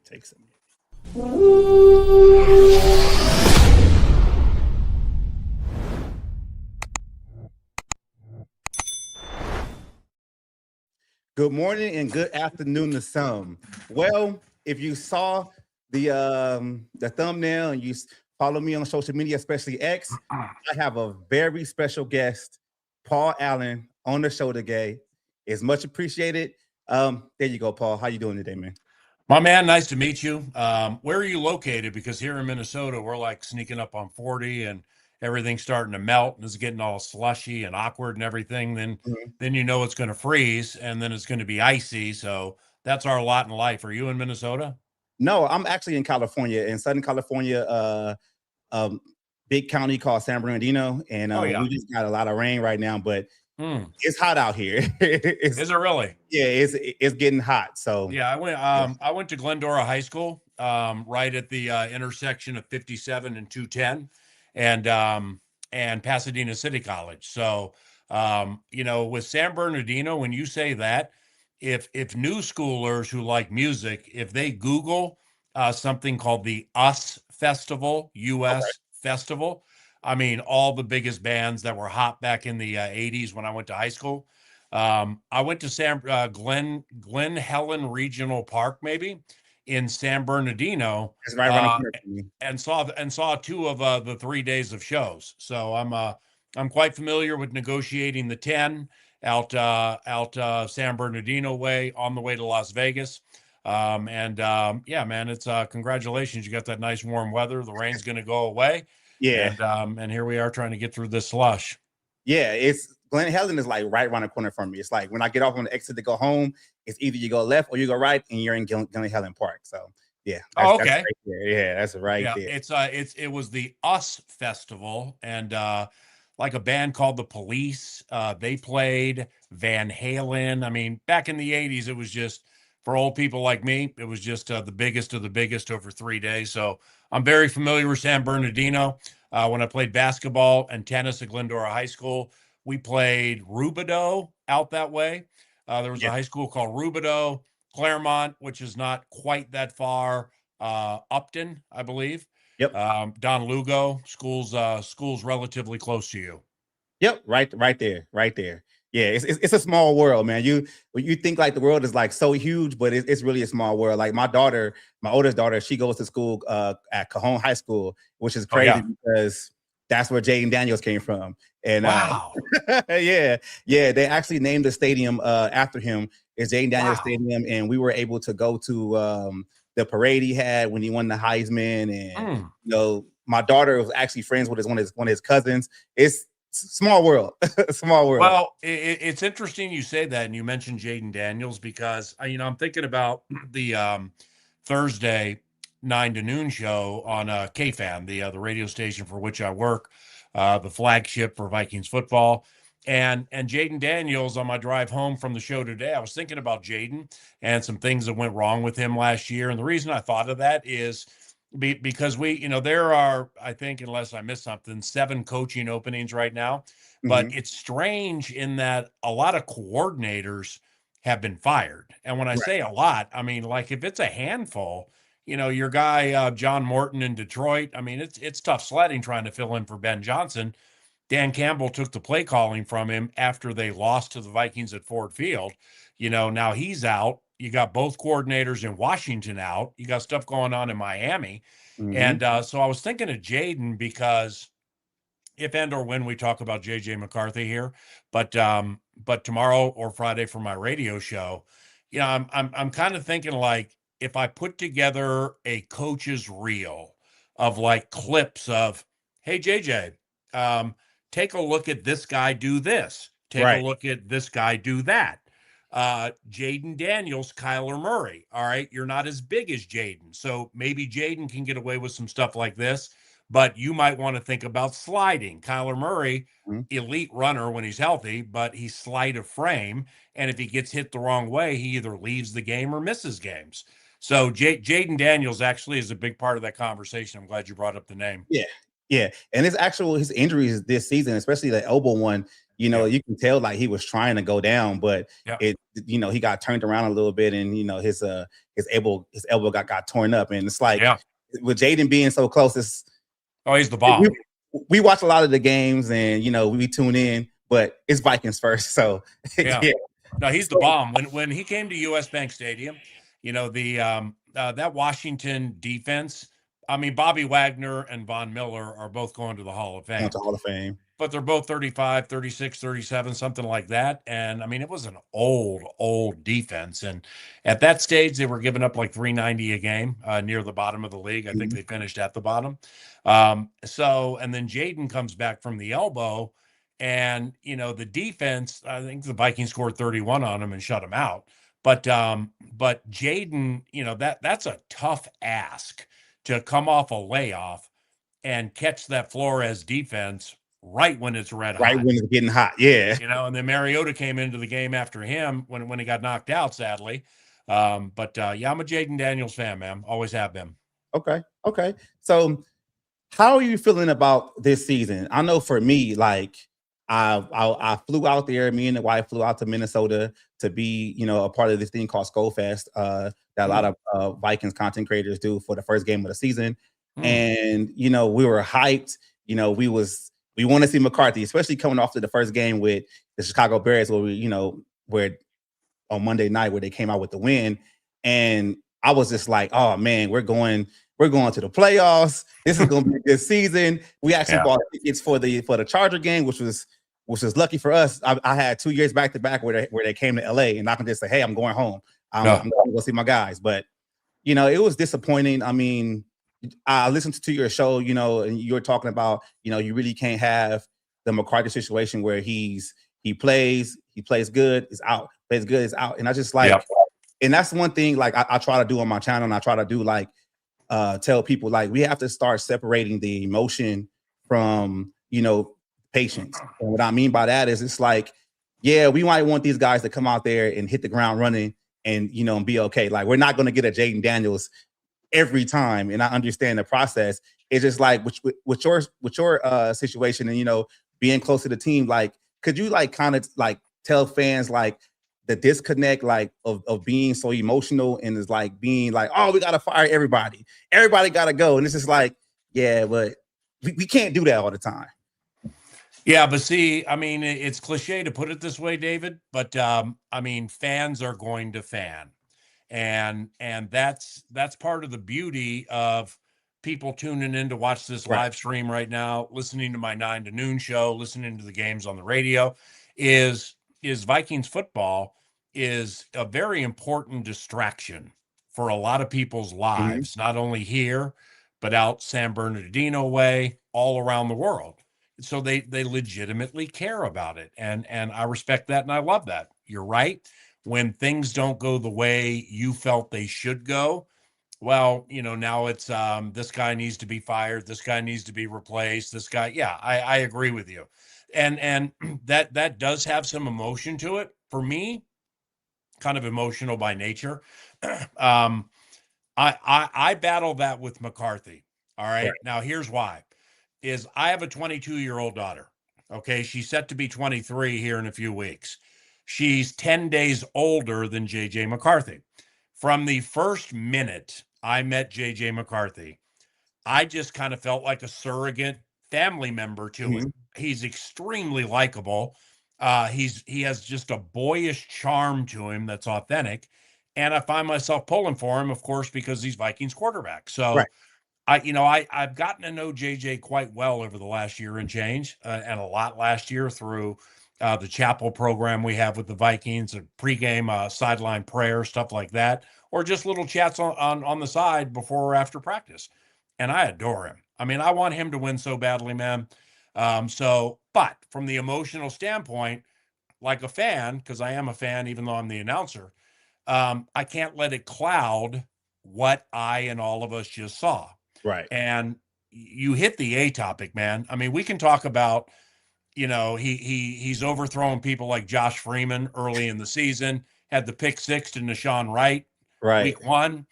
take some. Good morning and good afternoon to some. Well, if you saw the thumbnail and you follow me on social media, especially X, I have a very special guest, Paul Allen, on the show today. It's much appreciated. There you go, Paul. How you doing today, man? My man, nice to meet you. Where are you located? Because here in Minnesota, we're like sneaking up on 40 and everything's starting to melt and it's getting all slushy and awkward and everything. Then, Mhm. then you know it's going to freeze and then it's going to be icy. So that's our lot in life. Are you in Minnesota? No, I'm actually in California, in Southern California, um, big county called San Bernardino, and Oh yeah. we just got a lot of rain right now, but Hmm. it's hot out here. Is it really? Yeah, it's getting hot. So Yeah, yeah. I went to Glendora High School, right at the intersection of 57 and 210, and Pasadena City College. So, with San Bernardino, when you say that, if new schoolers who like music, if they Google something called the US Festival, Okay. US Festival, I mean, all the biggest bands that were hot back in the 80s when I went to high school. I went to Glen Helen Regional Park, maybe in San Bernardino, It's right around the corner from me. and saw two of the 3 days of shows. So I'm quite familiar with negotiating the 10 out San Bernardino way on the way to Las Vegas. Yeah, man, it's congratulations. You got that nice warm weather. The rain's going to go away, Yeah. and here we are trying to get through this slush. Yeah, it's Glen Helen is like right around the corner from me. It's like when I get off on the exit to go home, it's either you go left or you go right, and you're in Glen Helen Park. So yeah, Oh, that's okay. right there. Yeah, that's right Yeah, there. it was the US Festival, and like a band called The Police, they played Van Halen. I mean, back in the 80s, it was just for old people like me, it was just the biggest of the biggest over 3 days. So I'm very familiar with San Bernardino. When I played basketball and tennis at Glendora High School, we played Rubidoux out that way. There was a Yeah. high school called Rubidoux, Claremont, which is not quite that far, Upton, I believe. Yep. Don Lugo, schools relatively close to you. Yep. Right there. Right there. Yeah, it's a small world, man. You think like the world is like so huge, but it's really a small world. Like my daughter, my oldest daughter, she goes to school at Cajon High School, which is Oh crazy yeah. because that's where Jaden Daniels came from. And Wow. yeah, they actually named the stadium after him. It's Jaden Daniels Wow. Stadium, and we were able to go to the parade he had when he won the Heisman. And Mm. my daughter was actually friends with one of his cousins. It's small world, small world. Well, it's interesting you say that, and you mentioned Jaden Daniels because I'm thinking about the Thursday 9 to noon show on KFan, the radio station for which I work, the flagship for Vikings football. And Jaden Daniels, on my drive home from the show today, I was thinking about Jaden and some things that went wrong with him last year. And the reason I thought of that is because there are, I think, unless I missed something, 7 coaching openings right now. But Mhm. it's strange in that a lot of coordinators have been fired. And when I Right. say a lot, I mean, like if it's a handful, your guy, John Morton in Detroit, I mean, it's tough sledding trying to fill in for Ben Johnson. Dan Campbell took the play calling from him after they lost to the Vikings at Ford Field. Now he's out. You got both coordinators in Washington out. You got stuff going on in Miami. Mhm. And so I was thinking of Jaden because if and or when we talk about JJ McCarthy here, but tomorrow or Friday for my radio show, I'm kind of thinking like if I put together a coach's reel of like clips of, hey JJ, um, take a look at this guy do this, take a Right. look at this guy do that. Jaden Daniels, Kyler Murray. All right, you're not as big as Jaden, so maybe Jaden can get away with some stuff like this, but you might want to think about sliding. Kyler Murray, Mhm. elite runner when he's healthy, but he's slight of frame. And if he gets hit the wrong way, he either leaves the game or misses games. So Jaden Daniels actually is a big part of that conversation. I'm glad you brought up the name. Yeah. Yeah. And his injuries this season, especially the elbow one, Yeah. you can tell like he was trying to go down, but Yeah. he got turned around a little bit, and his elbow got torn up, and it's like Yeah. with Jaden being so close, Oh, he's the bomb. we watch a lot of the games, and we tune in, but it's Vikings first, so Yeah. yeah. No, he's the bomb. When he came to US Bank Stadium, that Washington defense, I mean, Bobby Wagner and Von Miller are both going to the Hall of Fame. Going to Hall of Fame. But they're both 35, 36, 37, something like that. And I mean, it was an old defense. And at that stage, they were giving up like 390 a game, near the bottom of the league. I think they finished at the bottom. And then Jaden comes back from the elbow, and the defense, I think the Vikings scored 31 on him and shut him out. But Jaden, that's a tough ask to come off a layoff and catch that Flores defense right when it's red hot. Right when it's getting hot, yeah. And then Mariota came into the game after him when he got knocked out, sadly. Yeah, I'm a Jaden Daniels fan, man. Always have been. Okay. So how are you feeling about this season? I know for me, like I flew out there, me and the wife flew out to Minnesota to be, a part of this thing called Skol Fest, that a lot of Vikings content creators do for the first game of the season. And, we were hyped, we want to see McCarthy, especially coming off to the first game with the Chicago Bears, where on Monday night where they came out with the win. And I was just like, oh man, we're going to the playoffs. This is going to be a good season. We actually bought tickets for the Charger game, which was lucky for us. I had 2 years back to back where they came to LA, and I can just say, hey, I'm going home. I'm going to go see my guys. But it was disappointing. I mean, I listened to your show, and you were talking about, you really can't have the McCarthy situation where he plays good, is out, plays good, is out. And I just like, and that's one thing like I try to do on my channel, and I try to do like tell people like we have to start separating the emotion from patience. And what I mean by that is it's like, yeah, we might want these guys to come out there and hit the ground running and and be okay. Like we're not going to get a Jaden Daniels every time, and I understand the process. It's just like with your situation and being close to the team, like could you like kind of like tell fans like the disconnect like of being so emotional and is like being like, oh, we gotta fire everybody gotta go, and it's just like, yeah, but we can't do that all the time. Yeah, but see, I mean, it's cliche to put it this way, David, but I mean, fans are going to fan. And that's part of the beauty of people tuning in to watch this live stream right now, listening to my 9 to noon show, listening to the games on the radio, is Vikings football is a very important distraction for a lot of people's lives, not only here, but out San Bernardino way, all around the world. So they legitimately care about it. And I respect that, and I love that. You're right. When things don't go the way you felt they should go, well, now it's this guy needs to be fired, this guy needs to be replaced, this guy. Yeah, I agree with you. And that does have some emotion to it. For me, kind of emotional by nature. I battle that with McCarthy. All right. Now here's why. Is I have a 22-year-old daughter. Okay. She's set to be 23 here in a few weeks. She's 10 days older than JJ McCarthy. From the first minute I met JJ McCarthy, I just kind of felt like a surrogate family member to him. He's extremely likable. He has just a boyish charm to him that's authentic. And I find myself pulling for him, of course, because he's Vikings quarterback. So I've gotten to know JJ quite well over the last year and change, and a lot last year through the chapel program we have with the Vikings, a pregame sideline prayer, stuff like that, or just little chats on the side before or after practice. And I adore him. I mean, I want him to win so badly, man. But from the emotional standpoint, like a fan, because I am a fan, even though I'm the announcer, I can't let it cloud what I and all of us just saw. Right. And you hit the A topic, man. I mean, we can talk about, he's overthrowing people like Josh Freeman early in the season, had the pick six to Nashawn Wright week 1,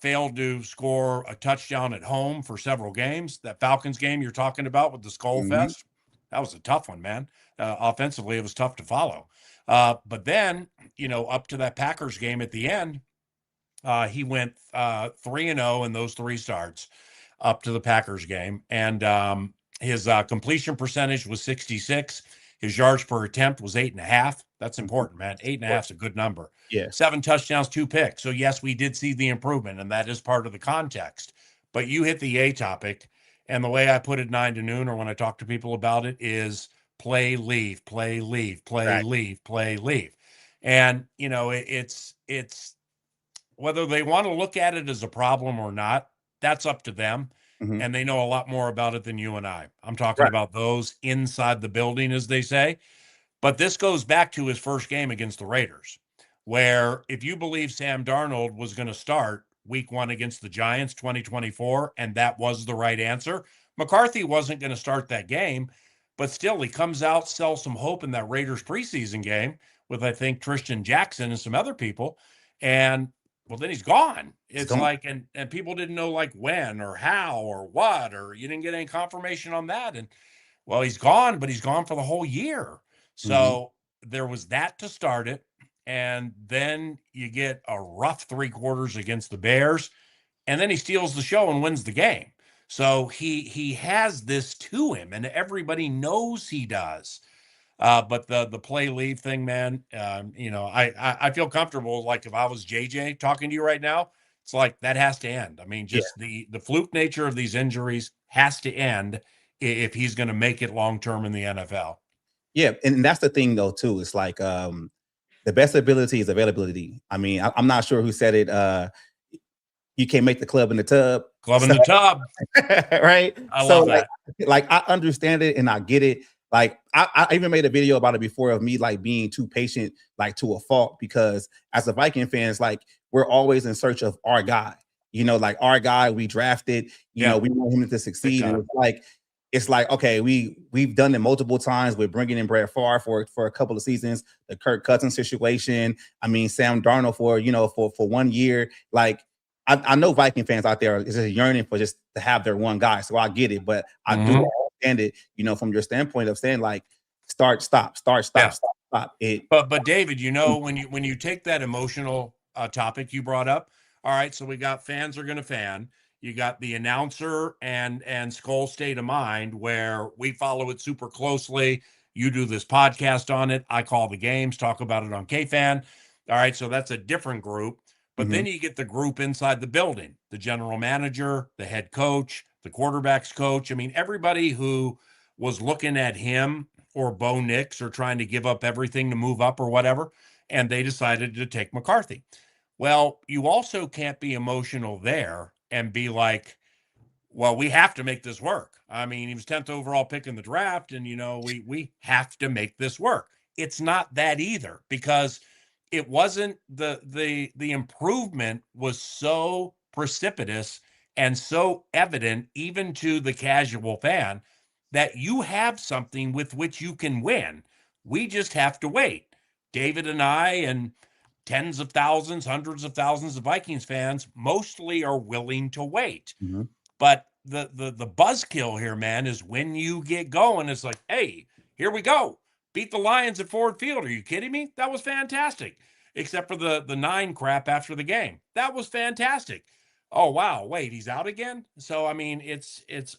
failed to score a touchdown at home for several games. That Falcons game you're talking about with the Skol Fest, that was a tough one, man. offensively, it was tough to follow. But then, up to that Packers game at the end, he went 3-0 in those 3 starts up to the Packers game. And his completion percentage was 66. His yards per attempt was 8.5. That's important, man. 8.5 is a good number. Yeah. 7 touchdowns, 2 picks. So, yes, we did see the improvement, and that is part of the context. But you hit the A topic, and the way I put it 9 to noon, or when I talk to people about it, is play, leave, play, leave, play, Right. leave, play, leave. And, it's whether they want to look at it as a problem or not, that's up to them. Mhm. And they know a lot more about it than you and I. I'm talking Right. about those inside the building, as they say. But this goes back to his first game against the Raiders, where if you believe Sam Darnold was going to start week 1 against the Giants 2024, and that was the right answer, McCarthy wasn't going to start that game. But still, he comes out, sells some hope in that Raiders preseason game with, I think, Tristan Jackson and some other people. And well, then he's gone. It's gone. like, and people didn't know like when or how or what, or you didn't get any confirmation on that. And well, he's gone, but he's gone for the whole year. So there was that to start it. And then you get a rough 3 quarters against the Bears, and then he steals the show and wins the game. So he has this to him, and everybody knows he does. But the play leave thing, man, I feel comfortable. Like if I was JJ talking to you right now, it's like that has to end. I mean, just the fluke nature of these injuries has to end if he's going to make it long term in the NFL. Yeah, and that's the thing though too. It's like the best ability is availability. I mean, I'm not sure who said it. You can't make the club in the tub. Club in the tub, right? I love that. Like I understand it and I get it. Like I even made a video about it before of me like being too patient, like to a fault, because as a Viking fans, like we're always in search of our guy. Like our guy we drafted. You know, we want him to succeed. And it's like okay, we've done it multiple times with bringing in Brett Favre for a couple of seasons, the Kirk Cousins situation. I mean, Sam Darnold for 1 year. Like I know Viking fans out there is just yearning for just to have their one guy, so I get it, but I do understand it, from your standpoint of saying like start, stop. It. But David, when you take that emotional topic you brought up, all right, so we got fans are going to fan. You got the announcer and Skol State of Mind, where we follow it super closely. You do this podcast on it. I call the games, talk about it on KFan. All right, so that's a different group. But then you get the group inside the building, the general manager, the head coach, the quarterback's coach. I mean, everybody who was looking at him or Bo Nix or trying to give up everything to move up or whatever, and they decided to take McCarthy. Well, you also can't be emotional there and be like, well, we have to make this work. I mean, he was 10th overall pick in the draft, and, we have to make this work. It's not that either, because it wasn't the improvement was so precipitous and so evident, even to the casual fan, that you have something with which you can win. We just have to wait. David and I and tens of thousands, hundreds of thousands of Vikings fans mostly are willing to wait. But the buzzkill here, man, is when you get going, it's like, hey, here we go. Beat the Lions at Ford Field. Are you kidding me? That was fantastic. Except for the 9 crap after the game. That was fantastic. Oh, wow. Wait, he's out again? So, I mean,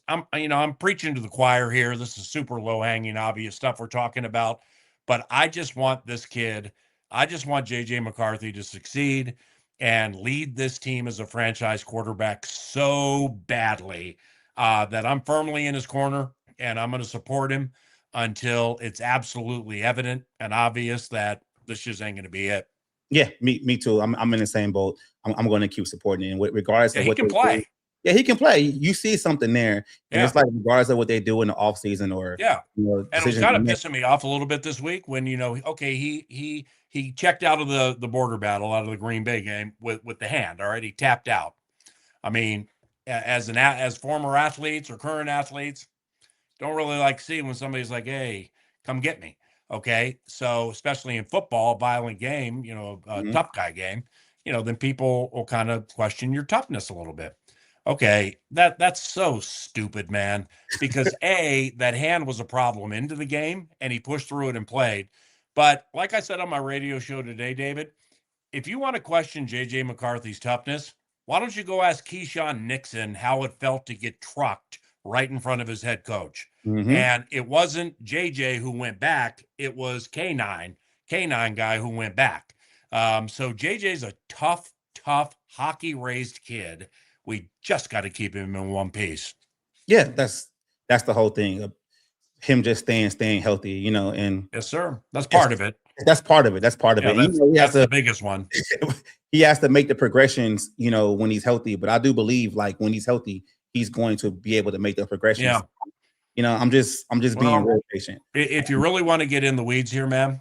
I'm preaching to the choir here. This is super low-hanging, obvious stuff we're talking about. But I just want this kid, I just want JJ McCarthy to succeed and lead this team as a franchise quarterback so badly that I'm firmly in his corner, and I'm going to support him until it's absolutely evident and obvious that this just ain't going to be it. Yeah, me too. I'm in the same boat. I'm going to keep supporting him, regardless of what he can play. Do. Yeah, he can play. You see something there, and it's like regardless of what they do in the offseason or and it was kind of pissing me off a little bit this week when he checked out of the border battle, out of the Green Bay game with the hand. All right, he tapped out. I mean, as former athletes or current athletes, don't really like seeing when somebody's like, "Hey, come get me." Okay, so especially in football, violent game, tough guy game, then people will kind of question your toughness a little bit. Okay, that's so stupid, man. Because A, that hand was a problem into the game, and he pushed through it and played. But like I said on my radio show today, David, if you want to question JJ McCarthy's toughness, why don't you go ask Keyshawn Nixon how it felt to get trucked right in front of his head coach? Mm-hmm. And it wasn't JJ who went back, it was K9 guy who went back. So JJ's a tough hockey raised kid. We just got to keep him in one piece. Yeah, that's the whole thing of him just staying healthy, and Yes, sir. That's part of it. that's part of it. That's part of Yeah, it. He has that's to the biggest one. he has to make the progressions, when he's healthy. But I do believe, like, when he's healthy, he's going to be able to make the progressions. Yeah. I'm just being real patient. If you really want to get in the weeds here, man,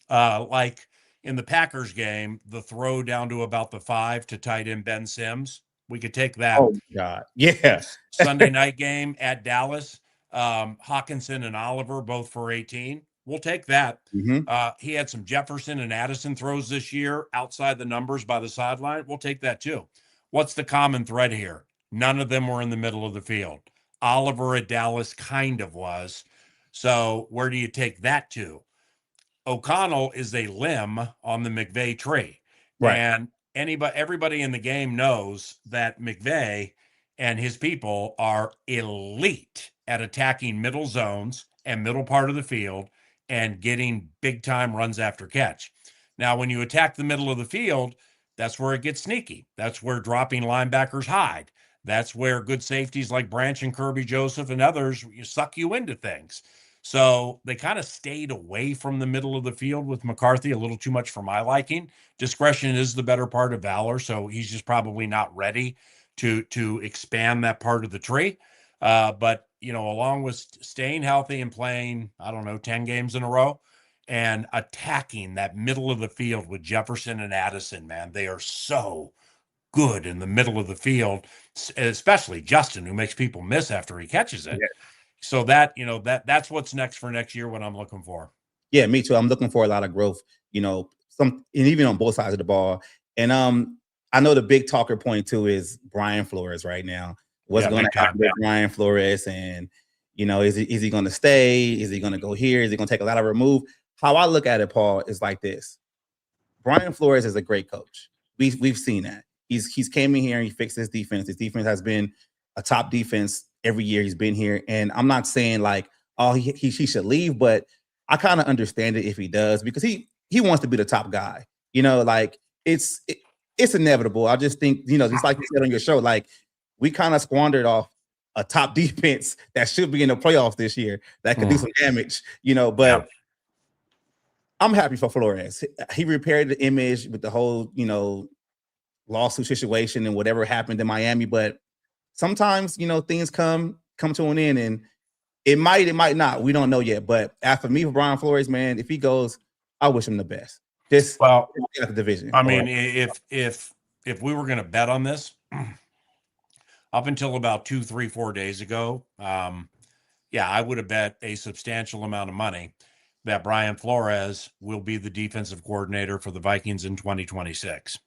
like in the Packers game, the throw down to about the 5 to tight end Ben Sims, we could take that. Oh God, yeah. Sunday night game at Dallas, Hawkinson and Oliver both for 18. We'll take that. Mm-hmm. He had some Jefferson and Addison throws this year outside the numbers by the sideline. We'll take that too. What's the common thread here? None of them were in the middle of the field. Oliver at Dallas kind of was. So where do you take that to? O'Connell is a limb on the McVay tree. Right. And everybody in the game knows that McVay and his people are elite at attacking middle zones and middle part of the field and getting big time runs after catch. Now, when you attack the middle of the field, that's where it gets sneaky. That's where dropping linebackers hide. That's where good safeties like Branch and Kirby Joseph and others suck you into things. So they kind of stayed away from the middle of the field with McCarthy a little too much for my liking. Discretion is the better part of valor, so he's just probably not ready to expand that part of the tree. But along with staying healthy and playing, I don't know, 10 games in a row and attacking that middle of the field with Jefferson and Addison, man, they are so good in the middle of the field, especially Justin, who makes people miss after he catches it. Yeah. So that's what's next for next year, what I'm looking for. Yeah, me too. I'm looking for a lot of growth, and even on both sides of the ball. And I know the big talker point too is Brian Flores right now. What's going to happen with Brian Flores? And is he going to stay? Is he going to go here? Is he going to take a lot of remove? How I look at it, Paul, is like this. Brian Flores is a great coach. We've seen that. He's came in here and he fixed his defense. His defense has been a top defense every year he's been here. And I'm not saying like, oh, he should leave, but I kind of understand it if he does, because he wants to be the top guy. Like it's inevitable. I just think, just like you said on your show, like we kind of squandered off a top defense that should be in the playoffs this year that could do some damage, but yeah. I'm happy for Flores. He repaired the image with the whole, lawsuit situation and whatever happened in Miami. But sometimes, things come to an end, and it might not. We don't know yet. But after me, for Brian Flores, man, if he goes, I wish him the best. Just at the division. I mean, if we were going to bet on this, up until about 2, 3, 4 days ago, I would have bet a substantial amount of money that Brian Flores will be the defensive coordinator for the Vikings in 2026.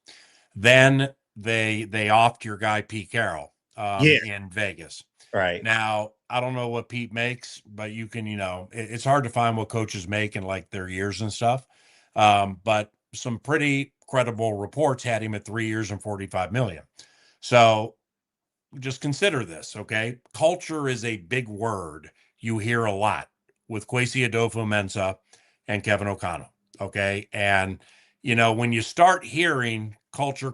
Then they offed your guy Pete Carroll in Vegas. Right. Now, I don't know what Pete makes, but you can, it's hard to find what coaches make in like their years and stuff. But some pretty credible reports had him at 3 years and $45 million. So just consider this, okay? Culture is a big word you hear a lot with Kwesi Adolfo-Mensah and Kevin O'Connell, okay? And, when you start hearing culture,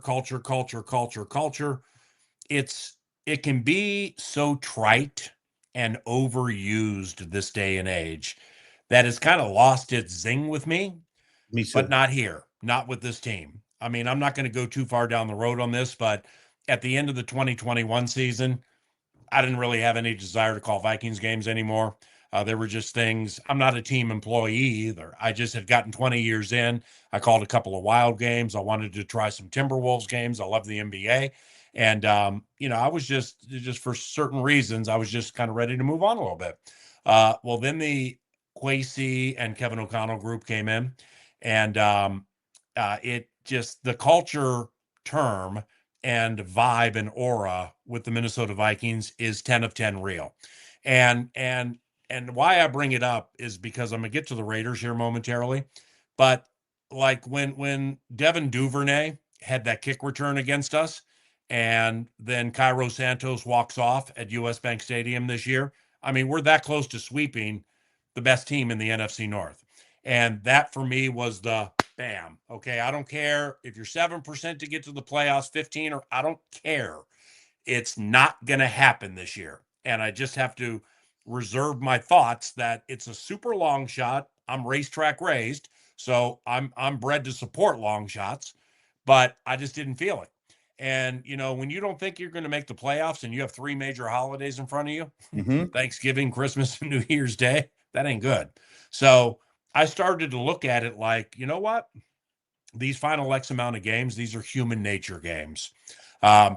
it can be so trite and overused this day and age that it's kind of lost its zing with me. Me too. But not here, not with this team. I mean, I'm not going to go too far down the road on this, but at the end of the 2021 season, I didn't really have any desire to call Vikings games anymore. There were just things. I'm not a team employee either. I just had gotten 20 years in. I called a couple of Wild games. I wanted to try some Timberwolves games. I love the NBA. And, I was just for certain reasons, I was just kind of ready to move on a little bit. Well, then the Kwesi and Kevin O'Connell group came in, and the culture term and vibe and aura with the Minnesota Vikings is 10 of 10 real. And why I bring it up is because I'm gonna get to the Raiders here momentarily, but like when Devin Duvernay had that kick return against us, and then Cairo Santos walks off at US Bank Stadium this year. I mean, we're that close to sweeping the best team in the NFC North. And that for me was the bam. Okay, I don't care if you're 7% to get to the playoffs, 15, or I don't care. It's not going to happen this year. And I just have to reserve my thoughts that it's a super long shot. I'm racetrack raised, so I'm bred to support long shots, but I just didn't feel it. And when you don't think you're going to make the playoffs and you have 3 major holidays in front of you, Mm-hmm. Thanksgiving, Christmas, and New Year's Day, that ain't good. So I started to look at it like, you know what? These final X amount of games, these are human nature games.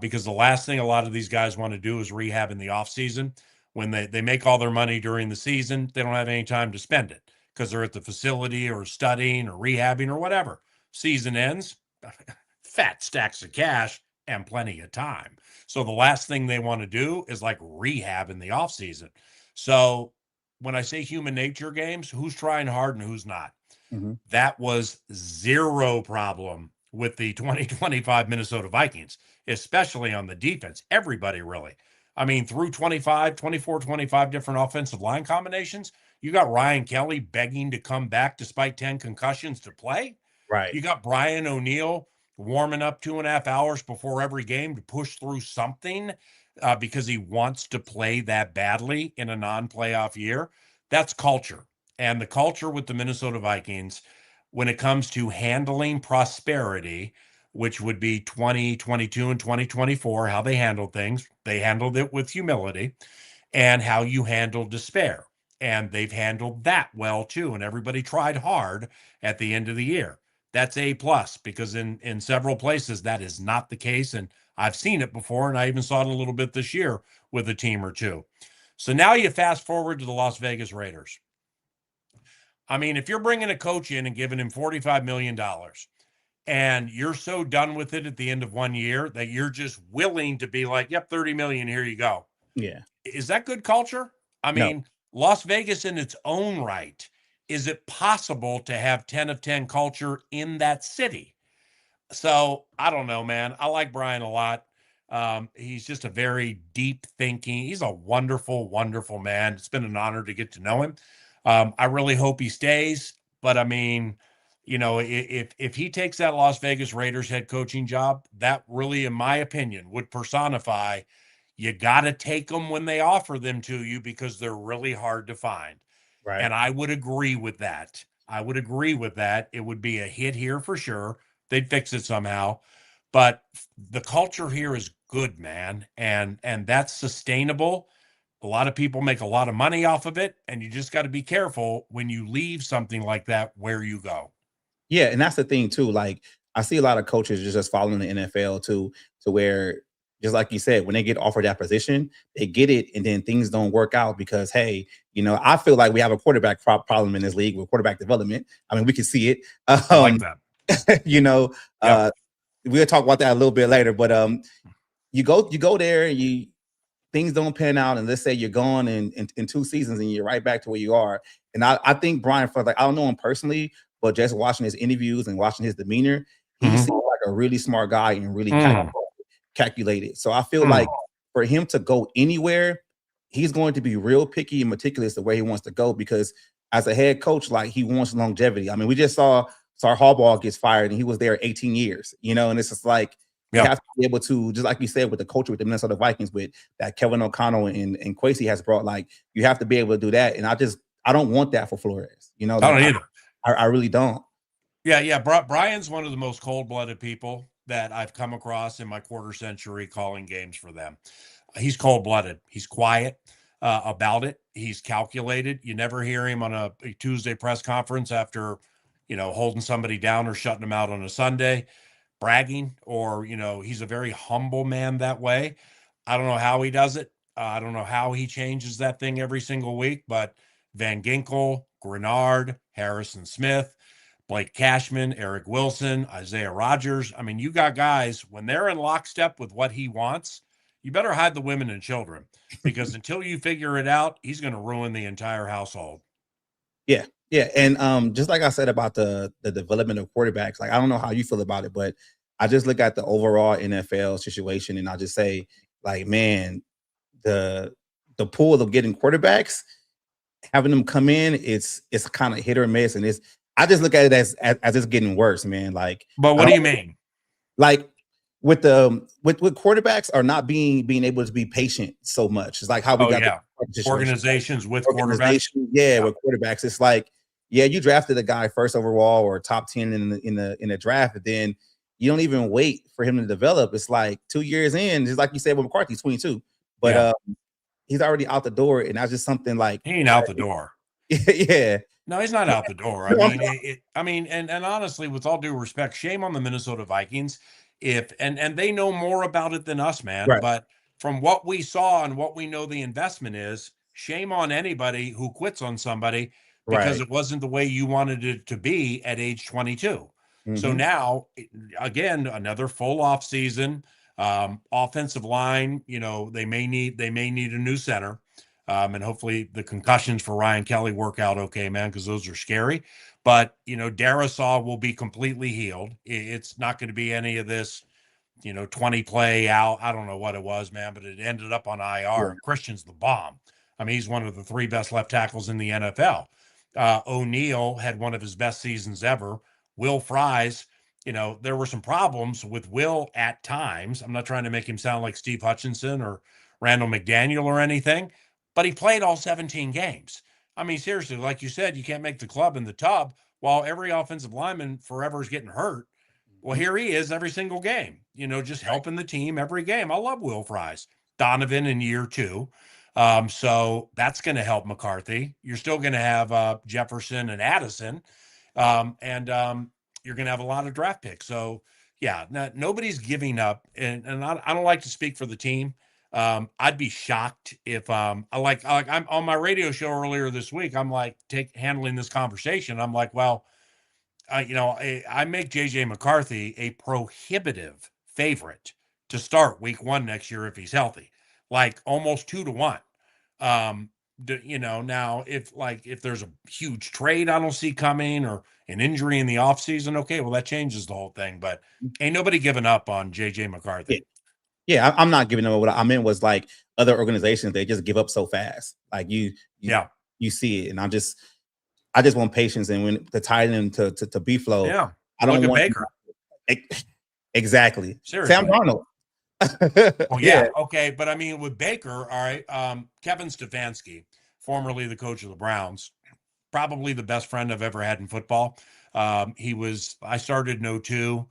Because the last thing a lot of these guys want to do is rehab in the offseason. When they make all their money during the season, they don't have any time to spend it because they're at the facility or studying or rehabbing or whatever. Season ends, fat stacks of cash and plenty of time. So the last thing they want to do is like rehab in the offseason. So when I say human nature games, who's trying hard and who's not? Mm-hmm. That was zero problem with the 2025 Minnesota Vikings, especially on the defense. Everybody really. I mean, through 25, 24, 25 different offensive line combinations, you got Ryan Kelly begging to come back despite 10 concussions to play. Right. You got Brian O'Neill warming up 2.5 hours before every game to push through something because he wants to play that badly in a non-playoff year. That's culture. And the culture with the Minnesota Vikings, when it comes to handling prosperity, which would be 2022 and 2024, how they handled things, they handled it with humility, and how you handle despair. And they've handled that well too. And everybody tried hard at the end of the year. That's A plus, because in several places that is not the case. And I've seen it before, and I even saw it a little bit this year with a team or two. So now you fast forward to the Las Vegas Raiders. I mean, if you're bringing a coach in and giving him $45 million and you're so done with it at the end of 1 year that you're just willing to be like, yep, 30 million, here you go. Yeah. Is that good culture? I No. mean, Las Vegas in its own right, is it possible to have 10 of 10 culture in that city? So I don't know, man. I like Brian a lot. He's just a very deep thinking. He's a wonderful, wonderful man. It's been an honor to get to know him. I really hope he stays. But I mean, if he takes that Las Vegas Raiders head coaching job, that really, in my opinion, would personify you got to take them when they offer them to you because they're really hard to find. Right. And I would agree with that. I would agree with that. It would be a hit here for sure. They'd fix it somehow. But the culture here is good, man. And that's sustainable. A lot of people make a lot of money off of it. And you just got to be careful when you leave something like that where you go. Yeah, and that's the thing too. Like I see a lot of coaches just following the NFL too, to where just like you said, when they get offered that position, they get it, and then things don't work out because hey, I feel like we have a quarterback problem in this league with quarterback development. I mean, we can see it. I like that. You know, Yeah. we'll talk about that a little bit later. But you go there and things don't pan out, and let's say you're gone in 2 seasons and you're right back to where you are. And I think Brian, for like I don't know him personally, but just watching his interviews and watching his demeanor, he seems like a really smart guy and really calculated. So I feel like for him to go anywhere, he's going to be real picky and meticulous the way he wants to go because as a head coach, like he wants longevity. I mean, we just saw Harbaugh gets fired and he was there 18 years, and it's just like you have to be able to, just like you said, with the culture with the Minnesota Vikings, with that Kevin O'Connell and Kwesi has brought, like you have to be able to do that. And I don't want that for Flores. I don't either. I really don't. Yeah. Brian's one of the most cold-blooded people that I've come across in my quarter century calling games for them. He's cold-blooded. He's quiet about it. He's calculated. You never hear him on a Tuesday press conference after, holding somebody down or shutting them out on a Sunday, bragging, or, he's a very humble man that way. I don't know how he does it. I don't know how he changes that thing every single week, but Van Ginkel, Grenard, Harrison Smith, Blake Cashman, Eric Wilson, Isaiah Rodgers. I mean, you got guys, when they're in lockstep with what he wants, you better hide the women and children, because until you figure it out, he's going to ruin the entire household. Yeah, yeah, and just like I said about the development of quarterbacks, like I don't know how you feel about it, but I just look at the overall NFL situation, and I just say, like, man, the pool of getting quarterbacks, having them come in, it's kind of hit or miss, and it's I just look at it as it's getting worse, man. Like But I what do don't you mean? like with the with quarterbacks are not being able to be patient so much. It's like how we Oh, got the yeah. situation. Organizations with quarterbacks. Organization, yeah, Yeah. with quarterbacks, it's like, yeah, you drafted a guy first overall or top 10 in the draft, but then you don't even wait for him to develop. It's like 2 years in, just like you said with McCarthy, 22, but Yeah. he's already out the door, and that's just something like, He ain't out the door. yeah, No, he's not out the door. I no, mean, I mean, and honestly, with all due respect, shame on the Minnesota Vikings. If and they know more about it than us, man. right, But from what we saw and what we know the investment is, shame on anybody who quits on somebody because right, it wasn't the way you wanted it to be at age 22. So hmm, now, again, another full off season. Offensive line, they may need a new center. And hopefully the concussions for Ryan Kelly work out okay, man, because those are scary. But, Darisaw will be completely healed. It's not going to be any of this, 20 play out. I don't know what it was, man, but it ended up on yeah, IR. And Christian's the bomb. I mean, he's one of the three best left tackles in the NFL. O'Neal had one of his best seasons ever. Will Fries, there were some problems with Will at times. I'm not trying to make him sound like Steve Hutchinson or Randall McDaniel or anything, but he played all 17 games. I mean, seriously, like you said, you can't make the club in the tub while every offensive lineman forever is getting hurt. Well, mhm, here he is every single game, just helping the team every game. I love Will Fries. Donovan in year two. So that's going to help McCarthy. You're still going to have Jefferson and Addison. And you're going to have a lot of draft picks. So, yeah, nobody's giving up. And I don't like to speak for the team. I'd be shocked if I'm on my radio show earlier this week. I'm like handling this conversation. I'm like, well, I make JJ McCarthy a prohibitive favorite to start week 1 next year if he's healthy, like almost 2-1. Um, now if there's a huge trade I don't see coming or an injury in the offseason, okay, well, that changes the whole thing. But ain't nobody giving up on JJ yeah. McCarthy. Yeah, I'm not giving them. What I meant was like other organizations, they just give up so fast. Like you Yeah. you see it, and I just want patience, and when to tie them to B flow, Yeah. I Look don't at want Baker. exactly Sam Seriously. Darnold. Oh, Yeah, yeah. Okay. But I mean, with Baker, all right, Kevin Stefanski, formerly the coach of the Browns, probably the best friend I've ever had in football. I started in '02.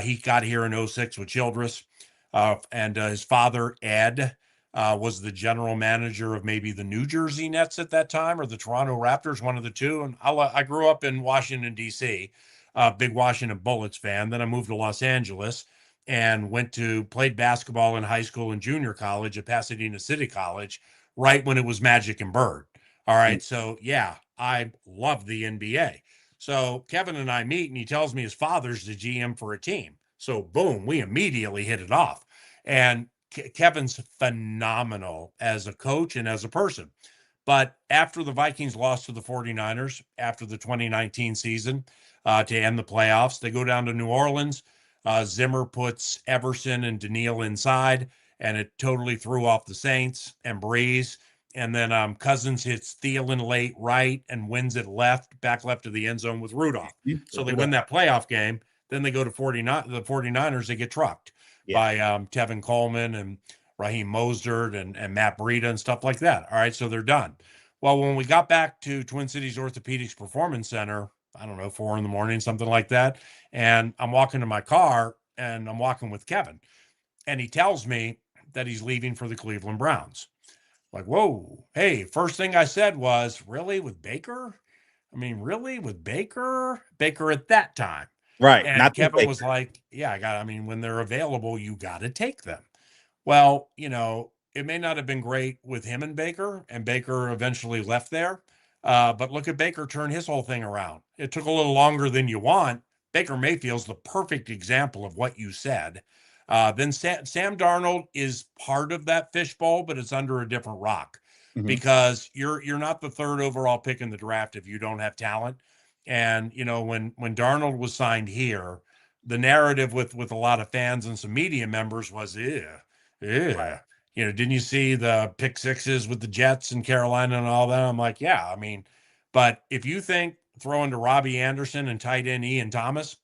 He got here in '06 with Childress. And his father, Ed, was the general manager of maybe the New Jersey Nets at that time or the Toronto Raptors, one of the two. And I grew up in Washington, D.C., big Washington Bullets fan. Then I moved to Los Angeles and played basketball in high school and junior college at Pasadena City College, right when it was Magic and Bird. All mm, right. So, yeah, I love the NBA. So Kevin and I meet, and he tells me his father's the GM for a team. So, boom, we immediately hit it off. And Kevin's phenomenal as a coach and as a person. But after the Vikings lost to the 49ers after the 2019 season to end the playoffs, they go down to New Orleans. Zimmer puts Everson and Daniil inside, and it totally threw off the Saints and Breeze. And then Cousins hits Thielen late right and wins it back left of the end zone with Rudolph. So they win that playoff game. Then they go to the 49ers, they get trucked yeah, by Tevin Coleman and Raheem Mostert and Matt Breida and stuff like that. All right, so they're done. Well, when we got back to Twin Cities Orthopedics Performance Center, I don't know, 4 a.m, something like that, and I'm walking to my car and I'm walking with Kevin, and he tells me that he's leaving for the Cleveland Browns. Like, whoa, hey, first thing I said was, really, with Baker? I mean, really, with Baker? Baker at that time. right. And Not this Kevin Baker. was like, yeah, I mean, when they're available, you got to take them. Well, it may not have been great with him and Baker eventually left there. But look at Baker turn his whole thing around. It took a little longer than you want. Baker Mayfield's the perfect example of what you said. Then Sam Darnold is part of that fishbowl, but it's under a different rock because you're not the third overall pick in the draft if you don't have talent. And when Darnold was signed here, the narrative with a lot of fans and some media members was, yeah. Right. Didn't you see the pick sixes with the Jets and Carolina and all that? I'm like, yeah, I mean, but if you think throwing to Robbie Anderson and tight end Ian Thomas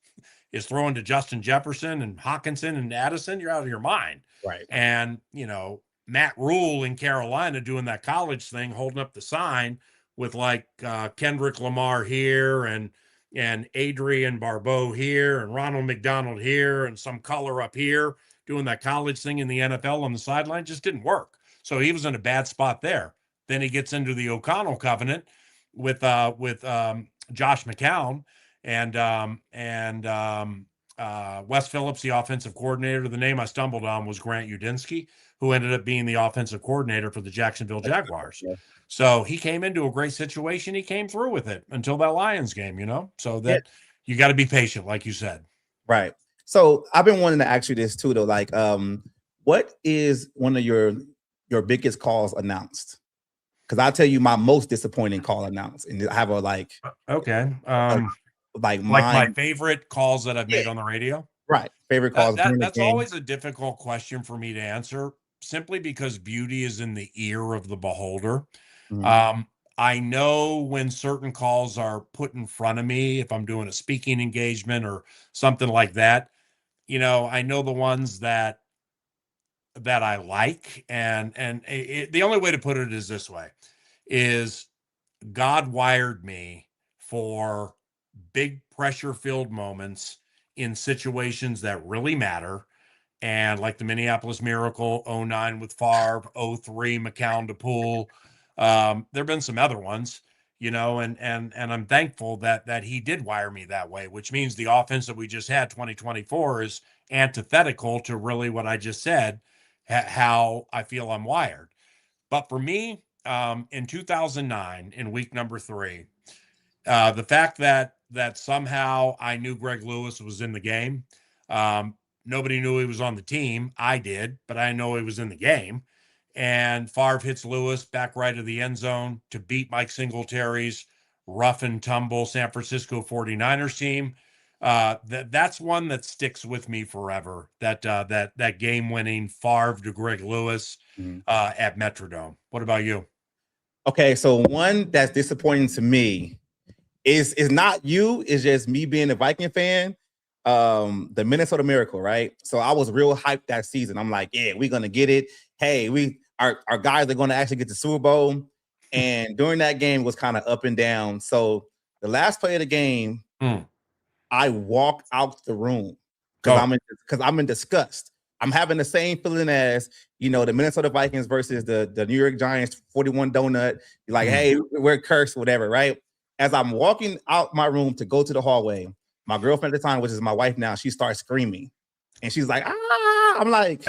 is throwing to Justin Jefferson and Hawkinson and Addison, you're out of your mind. Right. And, Matt Rule in Carolina doing that college thing, holding up the sign with like Kendrick Lamar here and Adrian Barbeau here and Ronald McDonald here and some color up here doing that college thing in the NFL on the sideline just didn't work. So he was in a bad spot there. Then he gets into the O'Connell covenant with Josh McCown and Wes Phillips, the offensive coordinator. The name I stumbled on was Grant Udinski, who ended up being the offensive coordinator for the Jacksonville Jaguars. Yeah. So he came into a great situation. He came through with it until that Lions game, so that you got to be patient, like you said. Right. So I've been wanting to ask you this too, though. Like, what is one of your biggest calls announced? Because I'll tell you my most disappointing call announced, and I have a like. Okay. Like my favorite calls that I've made on the radio. Right. Favorite calls. That's always a difficult question for me to answer, simply because beauty is in the ear of the beholder. I know when certain calls are put in front of me, if I'm doing a speaking engagement or something like that, I know the ones that I like. And the only way to put it is this way, is God wired me for big pressure filled moments in situations that really matter. And like the Minneapolis Miracle, 09 with Favre, 03 McCown to Poole. There've been some other ones, and I'm thankful that he did wire me that way, which means the offense that we just had 2024 is antithetical to really what I just said, how I feel I'm wired. But for me, in 2009, in week number 3, the fact that somehow I knew Greg Lewis was in the game. Nobody knew he was on the team. I did, but I know he was in the game. And Favre hits Lewis back right of the end zone to beat Mike Singletary's rough and tumble San Francisco 49ers team. That's one that sticks with me forever. That game-winning Favre to Greg Lewis at Metrodome. What about you? Okay, so one that's disappointing to me is not you, it's just me being a Viking fan. The Minnesota Miracle, right? So I was real hyped that season. I'm like, yeah, we're gonna get it. Hey, our guys are gonna actually get the Super Bowl. And during that game was kind of up and down. So the last play of the game, I walked out the room because I'm in disgust. I'm having the same feeling as the Minnesota Vikings versus the New York Giants 41 donut. You're like, hey, we're cursed, whatever, right? As I'm walking out my room to go to the hallway, my girlfriend at the time, which is my wife now, she starts screaming. And she's like, ah, I'm like,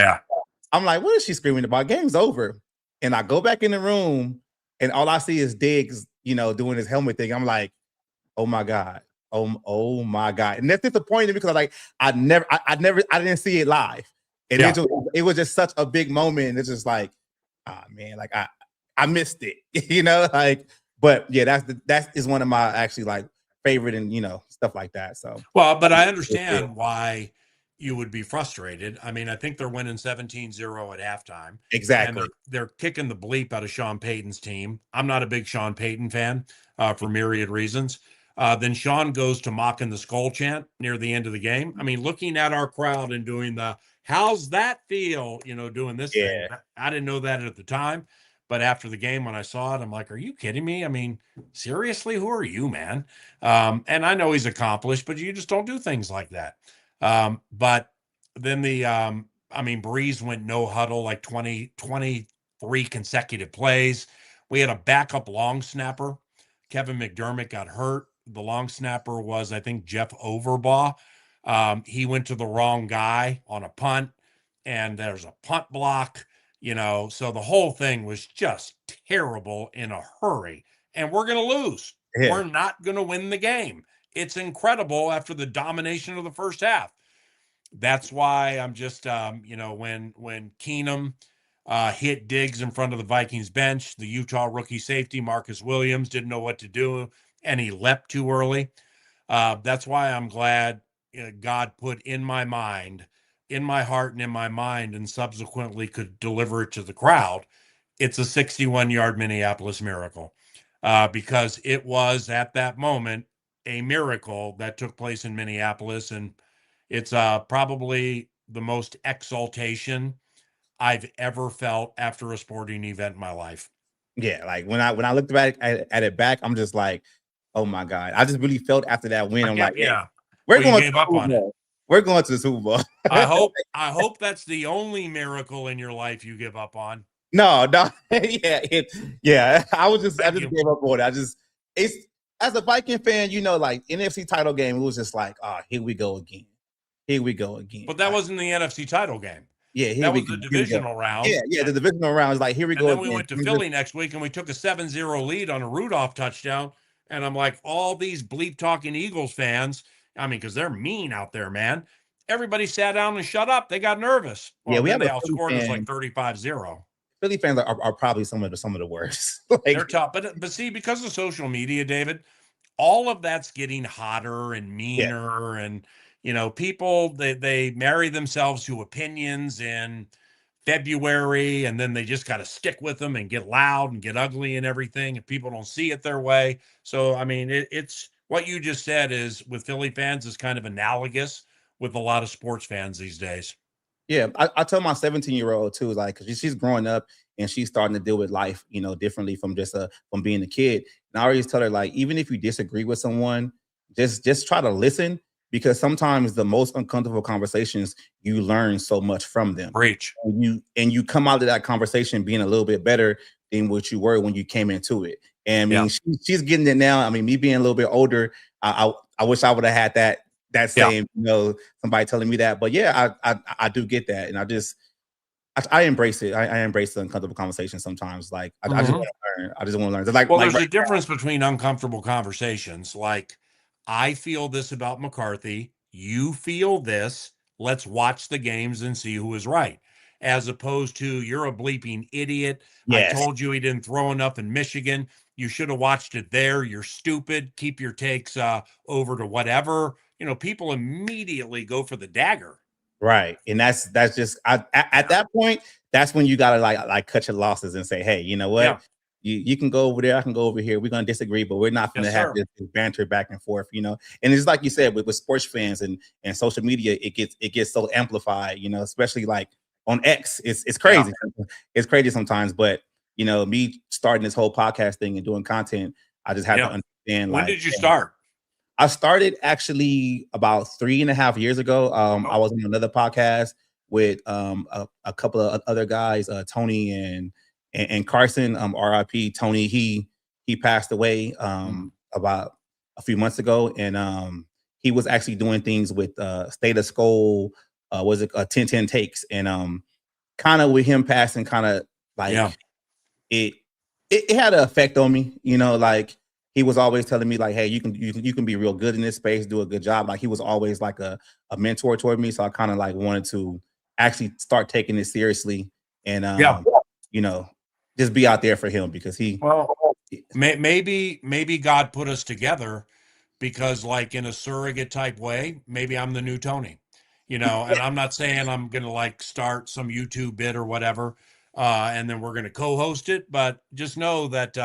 what is she screaming about? Game's over. And I go back in the room and all I see is Diggs, doing his helmet thing. I'm like, oh my God. Oh my God. And that's disappointing because I didn't see it live. And it was just such a big moment. And it's just like, man, like I missed it, but yeah, that is one of my actually favorite and stuff like that. So but I understand why you would be frustrated. I mean, I think they're winning 17-0 at halftime. Exactly. And they're kicking the bleep out of Sean Payton's team. I'm not a big Sean Payton fan for myriad reasons. Then Sean goes to mocking the Skol chant near the end of the game. I mean, looking at our crowd and doing the how's that feel, doing this thing. I didn't know that at the time. But after the game, when I saw it, I'm like, are you kidding me? I mean, seriously, who are you, man? And I know he's accomplished, but you just don't do things like that. But then Breeze went no huddle like 23 consecutive plays. We had a backup long snapper. Kevin McDermott got hurt. The long snapper was, I think, Jeff Overbaugh. He went to the wrong guy on a punt, and there's a punt block. So the whole thing was just terrible in a hurry. and we're going to lose. Yeah. We're not going to win the game. It's incredible after the domination of the first half. That's why I'm just, when Keenum hit Diggs in front of the Vikings bench, the Utah rookie safety, Marcus Williams, didn't know what to do, and he leapt too early. That's why I'm glad God put in my mind, in my heart, and in my mind, and subsequently could deliver it to the crowd. It's a 61-yard Minneapolis miracle, because it was at that moment a miracle that took place in Minneapolis, and it's probably the most exaltation I've ever felt after a sporting event in my life. Yeah, like when I looked back at it back, I'm just like, oh my God. I just really felt after that win. I'm like, hey, Yeah. we're Well, you going to gave the up Super on it. Bowl. We're going to the Super Bowl. I hope that's the only miracle in your life you give up on. No, yeah. I just Thank gave you. up on it. It's as a Viking fan, like NFC title game, it was just like, here we go again. Here we go again. But that wasn't the NFC title game. Yeah, that was the divisional round. Yeah, the divisional round is like, here we go again. again. We went to Philly next week and we took a 7-0 lead on a Rudolph touchdown. And I'm like, all these bleep talking Eagles fans, I mean, because they're mean out there, man. Everybody sat down and shut up. They got nervous. Well, yeah, we then have they outscored us like 35-0. Philly fans are probably some of the worst. They're tough. But see, because of social media, David, all of that's getting hotter and meaner. Yeah. And, people, they marry themselves to opinions in February, and then they just got to stick with them and get loud and get ugly and everything. And people don't see it their way. So, I mean, it's what you just said is with Philly fans is kind of analogous with a lot of sports fans these days. Yeah, I tell my 17-year-old too, like, because she's growing up and she's starting to deal with life, differently from just from being a kid. And I always tell her, like, even if you disagree with someone, just try to listen, because sometimes the most uncomfortable conversations, you learn so much from them. Preach. And you come out of that conversation being a little bit better than what you were when you came into it. And I mean, she's getting it now. I mean, me being a little bit older, I wish I would have had that same, somebody telling me that. But yeah, I do get that. And I embrace it. I embrace the uncomfortable conversation sometimes. Like, I just want to learn. I just want to learn. There's a difference between uncomfortable conversations. Like, I feel this about McCarthy. You feel this. Let's watch the games and see who is right. As opposed to, you're a bleeping idiot. Yes. I told you he didn't throw enough in Michigan. You should have watched it there. You're stupid. Keep your takes over to whatever. People immediately go for the dagger. Right. And that's just at that point, that's when you gotta like cut your losses and say, hey, you know what? Yeah. You can go over there, I can go over here. We're gonna disagree, but we're not gonna have this banter back and forth, And it's like you said, with sports fans and social media, it gets so amplified, especially like on X. It's crazy. Yeah. It's crazy sometimes, but me starting this whole podcast thing and doing content, I just had to understand. When did you start? I started actually about 3.5 years ago. I was on another podcast with a couple of other guys, Tony and Carson. RIP Tony. He passed away about a few months ago, and he was actually doing things with State of Skol. Was it 10 takes? And kind of with him passing, kind of like it had an effect on me. Like. He was always telling me, like, hey, you can be real good in this space, do a good job. Like, he was always like a mentor toward me. So I kind of like wanted to actually start taking it seriously and just be out there for him, because maybe God put us together because, like, in a surrogate type way, maybe I'm the new Tony, and I'm not saying I'm going to like start some YouTube bit or whatever. And then we're going to co-host it, but just know that,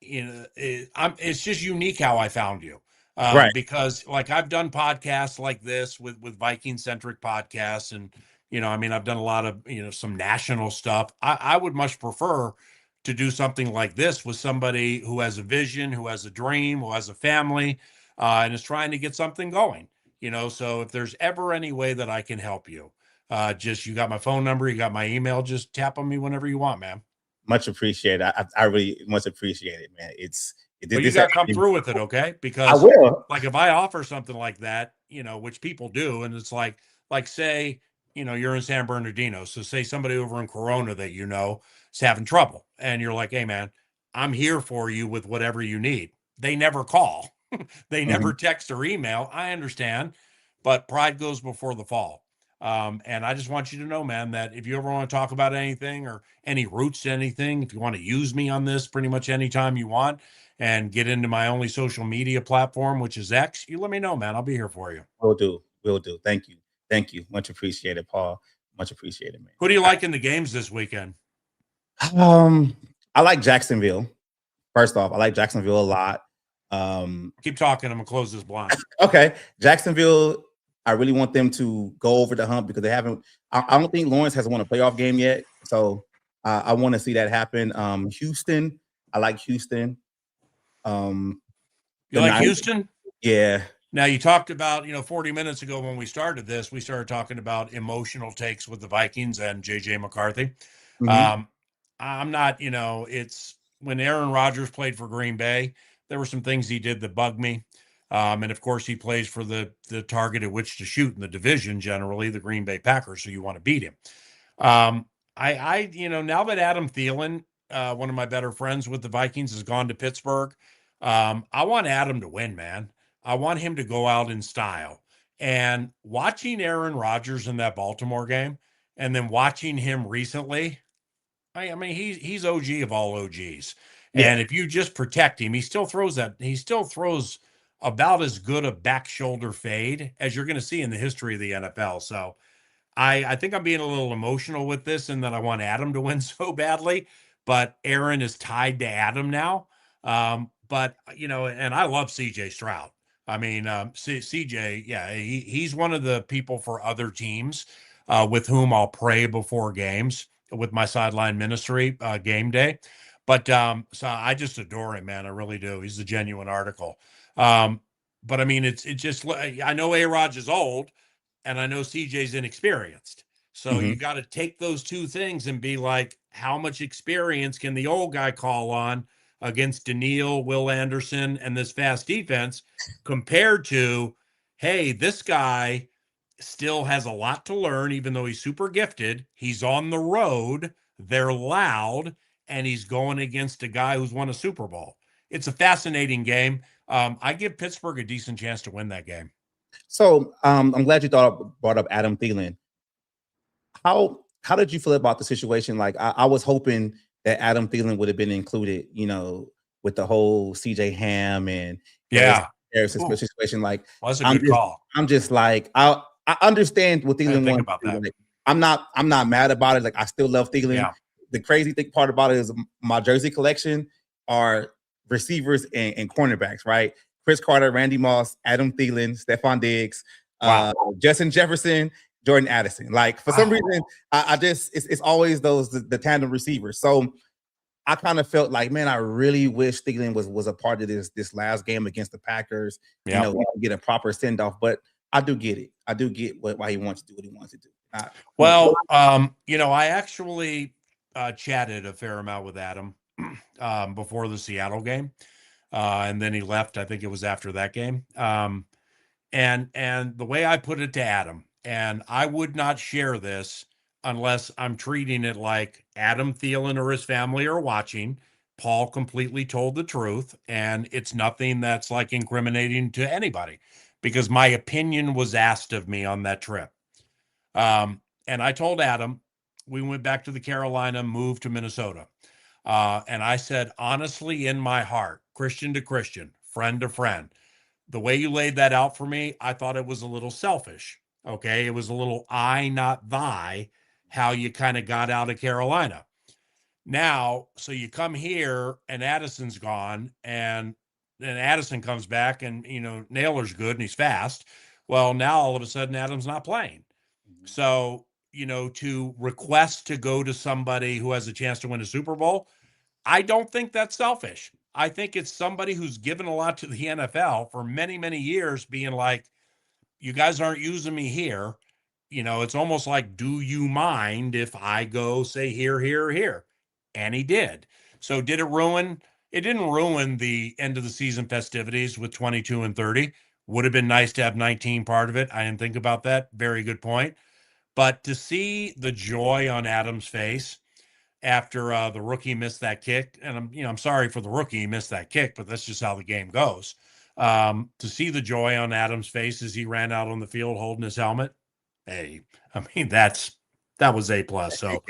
it's just unique how I found you. Right. Because like I've done podcasts like this with Viking centric podcasts, and I've done a lot of some national stuff. I would much prefer to do something like this with somebody who has a vision, who has a dream, who has a family, and is trying to get something going. So if there's ever any way that I can help you, you got my phone number, you got my email, just tap on me whenever you want, man. Much appreciated. I really much appreciate it, man. But you got to come through with it, okay? Because I will. Like if I offer something like that, which people do, and it's like say, you're in San Bernardino. So say somebody over in Corona that is having trouble, and you're like, hey man, I'm here for you with whatever you need. They never call. They never text or email. I understand, but pride goes before the fall. And I just want you to know, man, that if you ever want to talk about anything or any roots to anything, if you want to use me on this pretty much anytime you want and get into my only social media platform, which is X, you let me know, man. I'll be here for you. Will do. Will do. Thank you. Thank you. Much appreciated, Paul. Much appreciated, man. Who do you like in the games this weekend? I like Jacksonville. First off, I like Jacksonville a lot. Keep talking. I'm gonna close this blind. Okay, Jacksonville. I really want them to go over the hump because they haven't. I don't think Lawrence has won a playoff game yet, so I want to see that happen. Houston. I like Houston. You like Houston? Yeah. Now you talked about, 40 minutes ago when we started this, we started talking about emotional takes with the Vikings and JJ McCarthy. I'm not, it's when Aaron Rodgers played for Green Bay, there were some things he did that bugged me. And of course he plays for the target at which to shoot in the division, generally the Green Bay Packers. So you want to beat him. Now that Adam Thielen, one of my better friends with the Vikings, has gone to Pittsburgh, I want Adam to win, man. I want him to go out in style. And watching Aaron Rodgers in that Baltimore game and then watching him recently, I mean, he's OG of all OGs. Yeah. And if you just protect him, he still throws about as good a back shoulder fade as you're going to see in the history of the NFL. So I think I'm being a little emotional with this and that I want Adam to win so badly, but Aaron is tied to Adam now. But and I love CJ Stroud. I mean, CJ, yeah, he's one of the people for other teams with whom I'll pray before games with my sideline ministry game day. But so I just adore him, man. I really do. He's a genuine article. But I mean, it's just, I know A-Rod is old and I know CJ's inexperienced. So you got to take those two things and be like, how much experience can the old guy call on against Daniil, Will Anderson, and this fast defense compared to, hey, this guy still has a lot to learn, even though he's super gifted. He's on the road, they're loud, and he's going against a guy who's won a Super Bowl. It's a fascinating game. I give Pittsburgh a decent chance to win that game. So I'm glad you brought up Adam Thielen. How did you feel about the situation? Like I was hoping that Adam Thielen would have been included, with the whole CJ Ham and Harris situation. Like, well, that's a good call. I'm just like, I understand what Thielen wants about that. Like, I'm not mad about it. Like, I still love Thielen. Yeah. The crazy part about it is my jersey collection are receivers and cornerbacks, right? Chris Carter, Randy Moss, Adam Thielen, Stephon Diggs, Justin Jefferson, Jordan Addison. Like, for some reason, I just it's always the tandem receivers. So I kind of felt like, man, I really wish Thielen was a part of this last game against the Packers. Yep. Get a proper send off. But I do get it. I do get why he wants to do what he wants to do. I actually chatted a fair amount with Adam before the Seattle game, and then he left. I think it was after that game. And the way I put it to Adam, and I would not share this unless I'm treating it like Adam Thielen or his family are watching. Paul completely told the truth, and it's nothing that's like incriminating to anybody because my opinion was asked of me on that trip. And I told Adam, we went back to the Carolina, moved to Minnesota. And I said, honestly, in my heart, Christian to Christian, friend to friend, the way you laid that out for me, I thought it was a little selfish. Okay. It was a little I, not thy, how you kind of got out of Carolina. Now, so you come here and Addison's gone and then Addison comes back and, Naylor's good and he's fast. Well, now all of a sudden Adam's not playing. So, to request to go to somebody who has a chance to win a Super Bowl, I don't think that's selfish. I think it's somebody who's given a lot to the NFL for many, many years being like, you guys aren't using me here. It's almost like, do you mind if I go say here, here, here? And he did. So did it ruin? It didn't ruin the end of the season festivities with 22 and 30. Would have been nice to have 19 part of it. I didn't think about that. Very good point. But to see the joy on Adam's face, after the rookie missed that kick. And I'm sorry for the rookie he missed that kick, but that's just how the game goes. To see the joy on Adam's face as he ran out on the field holding his helmet, hey, I mean that was A+. So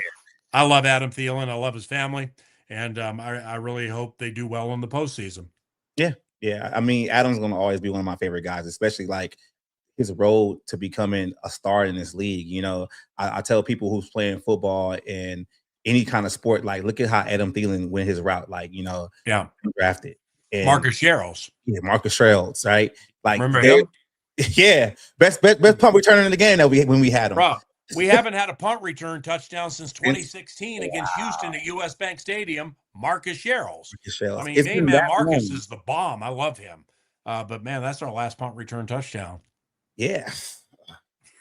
I love Adam Thielen. I love his family, and I really hope they do well in the postseason. Yeah. I mean, Adam's gonna always be one of my favorite guys, especially like his road to becoming a star in this league. You know, I tell people who's playing football and any kind of sport, like, look at how Adam Thielen went his route, like, you know, Yeah, drafted. And Marcus Sherrills. yeah, Marcus Sherrills, right? Like, Remember him? yeah, best punt returner in the game that when we had him. Bro, we haven't had a punt return touchdown since 2016 against Houston at US Bank Stadium. Marcus Sherrills. I mean, It's hey, been man, that Marcus long. is the bomb. I love him. But man, that's our last punt return touchdown. Yeah,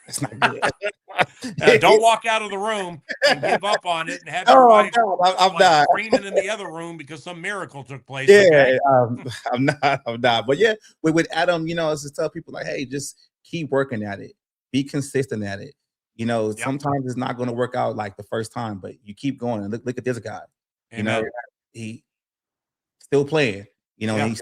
that's not good. Don't walk out of the room and give up on it and have No, your wife I'm not. screaming in the other room because some miracle took place. Yeah, Okay? I'm not. But yeah, with Adam, you know, it's just tell people like, hey, just keep working at it, be consistent at it. You know, sometimes it's not going to work out like the first time, but you keep going. And look at this guy. You know, he still playing. You know,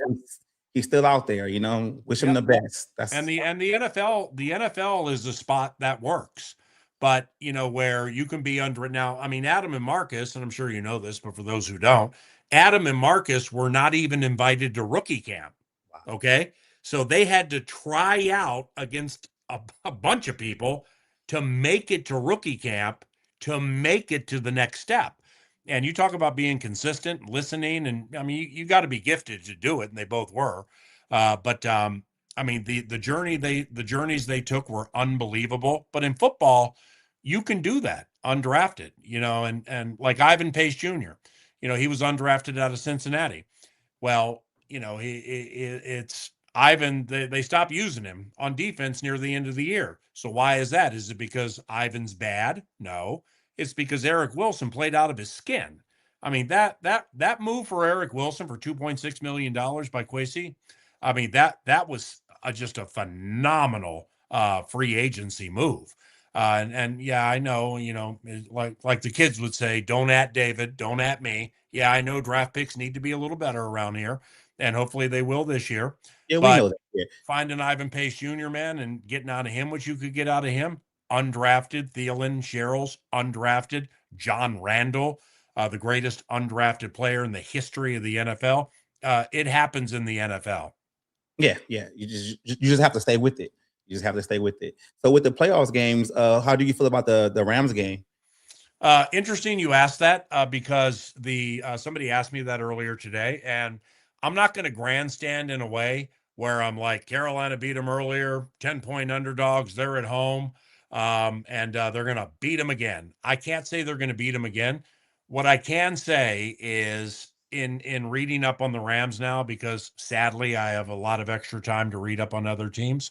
he's still out there. You know, wish him the best. And the NFL is a spot that works. But you know, where you can be under it now. I mean, Adam and Marcus, and I'm sure you know this, but for those who don't, Adam and Marcus were not even invited to rookie camp. Okay. So they had to try out against a bunch of people to make it to rookie camp, to make it to the next step. And you talk about being consistent, listening, and I mean, you got to be gifted to do it, and they both were. But I mean, the journeys they took were unbelievable. But in football, you can do that undrafted, you know, and like Ivan Pace Jr., you know, he was undrafted out of Cincinnati. Well, you know, it's Ivan. They stopped using him on defense near the end of the year. So why is that? Is it because Ivan's bad? No, it's because Eric Wilson played out of his skin. I mean, that move for Eric Wilson for $2.6 million by Kwesi, I mean, that was just a phenomenal free agency move. And yeah, I know, you know, like the kids would say, don't at David, don't at me. Yeah, I know draft picks need to be a little better around here, and hopefully they will this year. Yeah, we but know that. Yeah. Finding Ivan Pace Jr., man, and getting out of him what you could get out of him, undrafted, Thielen, Sherrills, undrafted, John Randall, the greatest undrafted player in the history of the NFL. It happens in the NFL. Yeah. You just have to stay with it. You just have to stay with it. So with the playoffs games, how do you feel about the Rams game? Interesting you asked that because somebody asked me that earlier today, and I'm not going to grandstand in a way where I'm like, Carolina beat them earlier, 10-point underdogs, they're at home, and they're going to beat them again. I can't say they're going to beat them again. What I can say is in reading up on the Rams now, because sadly I have a lot of extra time to read up on other teams.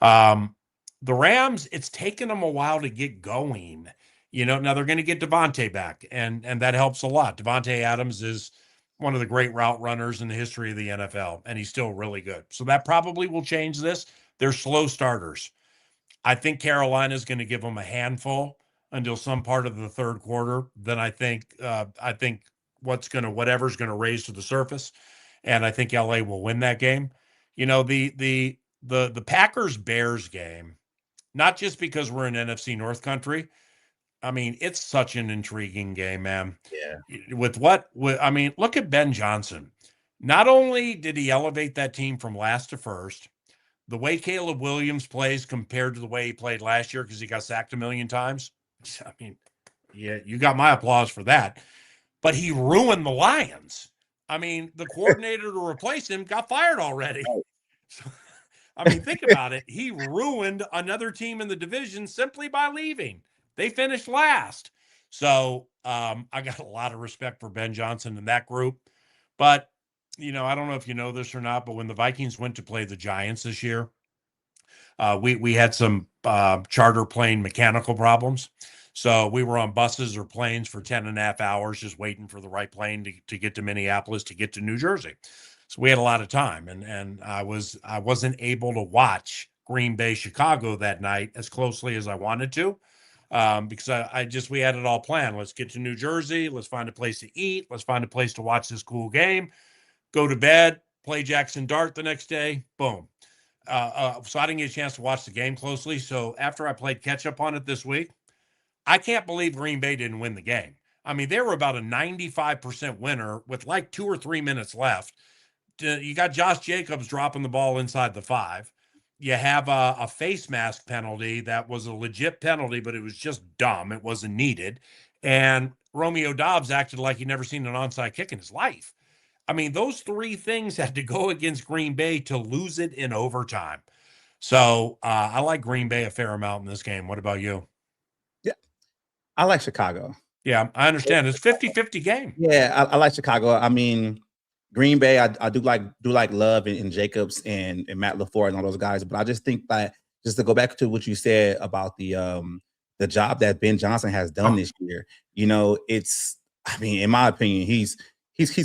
The Rams, it's taken them a while to get going. You know, now they're going to get Devontae back, and that helps a lot. Devontae Adams is one of the great route runners in the history of the NFL, and he's still really good. So that probably will change this. They're slow starters. I think Carolina is going to give them a handful until some part of the third quarter. Then I think whatever's going to raise to the surface, and I think LA will win that game. You know, the Packers Bears game, not just because we're in NFC North country. I mean, it's such an intriguing game, man. Yeah. I mean, look at Ben Johnson. Not only did he elevate that team from last to first, the way Caleb Williams plays compared to the way he played last year because he got sacked a million times. I mean, yeah, you got my applause for that. But he ruined the Lions. I mean, the coordinator to replace him got fired already. So, I mean, think about it. He ruined another team in the division simply by leaving. They finished last. So I got a lot of respect for Ben Johnson and that group. But, you know, I don't know if you know this or not, but when the Vikings went to play the Giants this year, we had some charter plane mechanical problems. So we were on buses or planes for 10 and a half hours just waiting for the right plane to get to Minneapolis, to get to New Jersey. So we had a lot of time, and I wasn't able to watch Green Bay, Chicago that night as closely as I wanted to. because we had it all planned. Let's get to New Jersey. Let's find a place to eat. Let's find a place to watch this cool game. Go to bed. Play Jackson Dart the next day. Boom. So I didn't get a chance to watch the game closely. So after I played catch up on it this week, I can't believe Green Bay didn't win the game. I mean, they were about a 95% winner with like 2 or 3 minutes left. You got Josh Jacobs dropping the ball inside the 5. You have a face mask penalty that was a legit penalty, but it was just dumb. It wasn't needed. And Romeo Doubs acted like he'd never seen an onside kick in his life. I mean, those 3 things had to go against Green Bay to lose it in overtime. So I like Green Bay a fair amount in this game. What about you? Yeah, I like Chicago. Yeah, I understand. It's 50-50 game. Yeah, I like Chicago. I mean, Green Bay, I do like Love and Jacobs and Matt LaFleur and all those guys, but I just think that just to go back to what you said about the job that Ben Johnson has done this year, you know, I mean, in my opinion, he's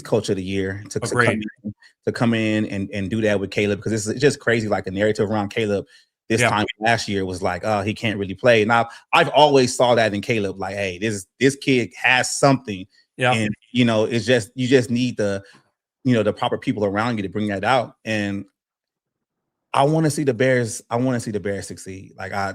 coach of the year to come in and do that with Caleb, because it's just crazy. Like the narrative around Caleb this time last year was like, oh, he can't really play. Now I've always saw that in Caleb, like, hey, this kid has something, and you know, it's just you just need the proper people around you to bring that out. And I want to see the Bears. I want to see the Bears succeed. Like I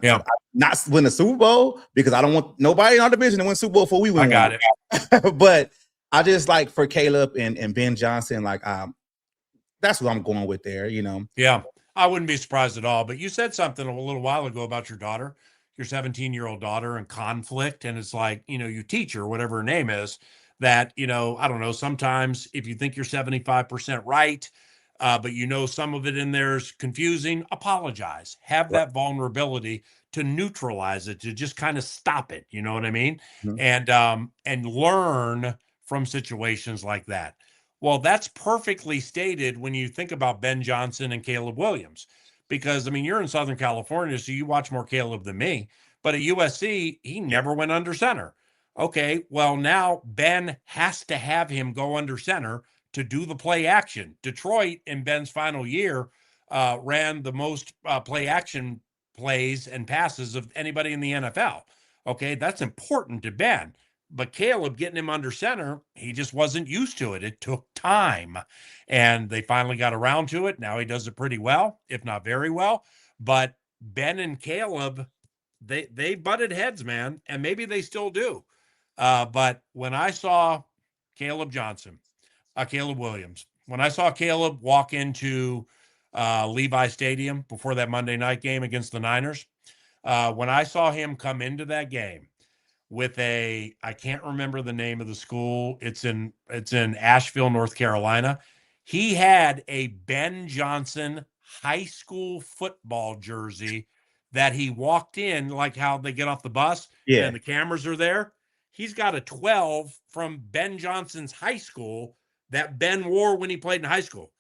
not win the Super Bowl, because I don't want nobody in our division to win Super Bowl before we win. I got it. But I just like for Caleb and Ben Johnson, like that's what I'm going with there, you know. Yeah, I wouldn't be surprised at all. But you said something a little while ago about your daughter, your 17-year-old daughter, and conflict. And it's like, you know, you teach her, whatever her name is, that, you know, I don't know, sometimes if you think you're 75% right, but you know some of it in there is confusing, apologize. Have that vulnerability to neutralize it, to just kind of stop it. You know what I mean? Mm-hmm. And learn from situations like that. Well, that's perfectly stated when you think about Ben Johnson and Caleb Williams, because, I mean, you're in Southern California, so you watch more Caleb than me, but at USC, he never went under center. Okay, well, now Ben has to have him go under center to do the play action. Detroit, in Ben's final year, ran the most play action plays and passes of anybody in the NFL. Okay, that's important to Ben. But Caleb, getting him under center, he just wasn't used to it. It took time. And they finally got around to it. Now he does it pretty well, if not very well. But Ben and Caleb, they butted heads, man. And maybe they still do. But when I saw Caleb Williams, when I saw Caleb walk into Levi Stadium before that Monday night game against the Niners, when I saw him come into that game with I can't remember the name of the school. It's in Asheville, North Carolina. He had a Ben Johnson high school football jersey that he walked in, like how they get off the bus and the cameras are there. He's got a 12 from Ben Johnson's high school that Ben wore when he played in high school.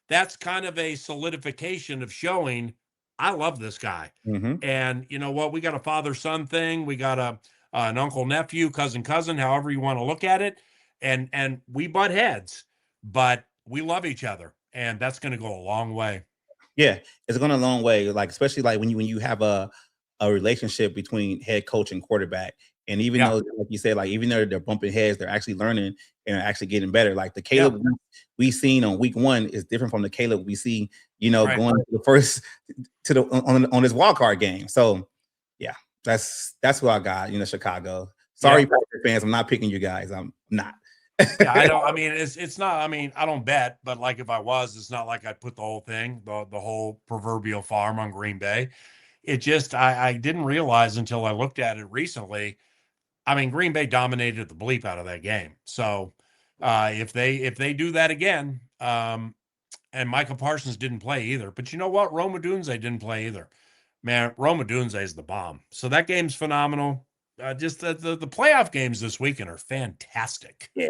That's kind of a solidification of showing, I love this guy. Mm-hmm. And you know what? We got a father-son thing. We got an uncle-nephew, cousin, however you want to look at it. And we butt heads, but we love each other. And that's going to go a long way. Yeah, it's going a long way. Like, especially like when you have a relationship between head coach and quarterback. And even though, like you said, like even though they're bumping heads, they're actually learning and actually getting better. Like the Caleb we seen on week 1 is different from the Caleb we see, you know, going to the first to the on this wild card game. So yeah, that's what I got. You know, Chicago. Sorry, fans, I'm not picking you guys. I'm not. I don't. I mean, it's not. I mean, I don't bet, but like if I was, it's not like I'd put the whole thing, the whole proverbial farm on Green Bay. It just I didn't realize until I looked at it recently. I mean, Green Bay dominated the bleep out of that game. So if they do that again, and Micah Parsons didn't play either. But you know what? Rome Odunze didn't play either. Man, Rome Odunze is the bomb. So that game's phenomenal. Just the playoff games this weekend are fantastic. Yeah,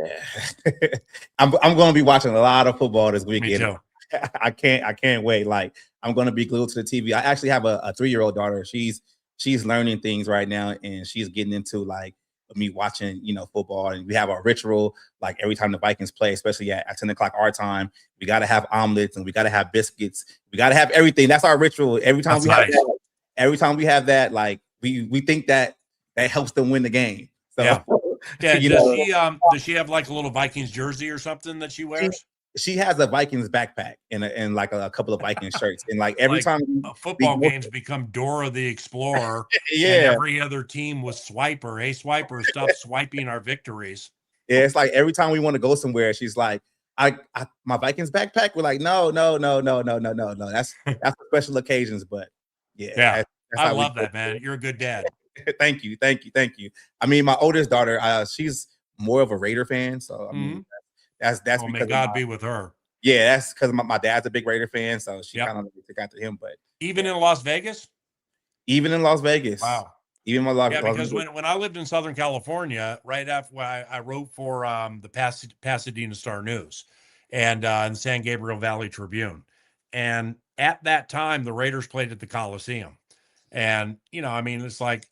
I'm going to be watching a lot of football this weekend. Me too. I can't wait. Like I'm going to be glued to the TV. I actually have a 3-year-old daughter. She's learning things right now, and she's getting into like me watching, you know, football. And we have a ritual like every time the Vikings play, especially at 10 o'clock our time. We got to have omelets and we got to have biscuits. We got to have everything. That's our ritual. Every time we have that, like we think that that helps them win the game. So Yeah. Yeah. you Does know, she have like a little Vikings jersey or something that she wears? she has a Vikings backpack and like a couple of Vikings shirts. And like every Like time we football go, games become Dora the Explorer, and yeah, every other team was Swiper. Hey, Swiper, stop swiping our victories. yeah, it's like every time we want to go somewhere, she's like, I my Vikings backpack. We're like, no, no, no, no, no, no, no, no. That's for special occasions. But yeah, Yeah. that's I how we love that, man. You're a good dad. thank you, thank you, thank you. I mean, my oldest daughter, she's more of a Raider fan. So I mean, Mhm. that's Oh, may because of God be with her. yeah, that's because my dad's a big Raider fan. So she Yep. kind of took after him. But Even yeah, in Las Vegas? even in Las Vegas, Wow. even my Yeah, Las because Vegas. when I lived in Southern California, right after I wrote for the Pasadena Star News and San Gabriel Valley Tribune. And at that time, the Raiders played at the Coliseum. And, I mean, it's like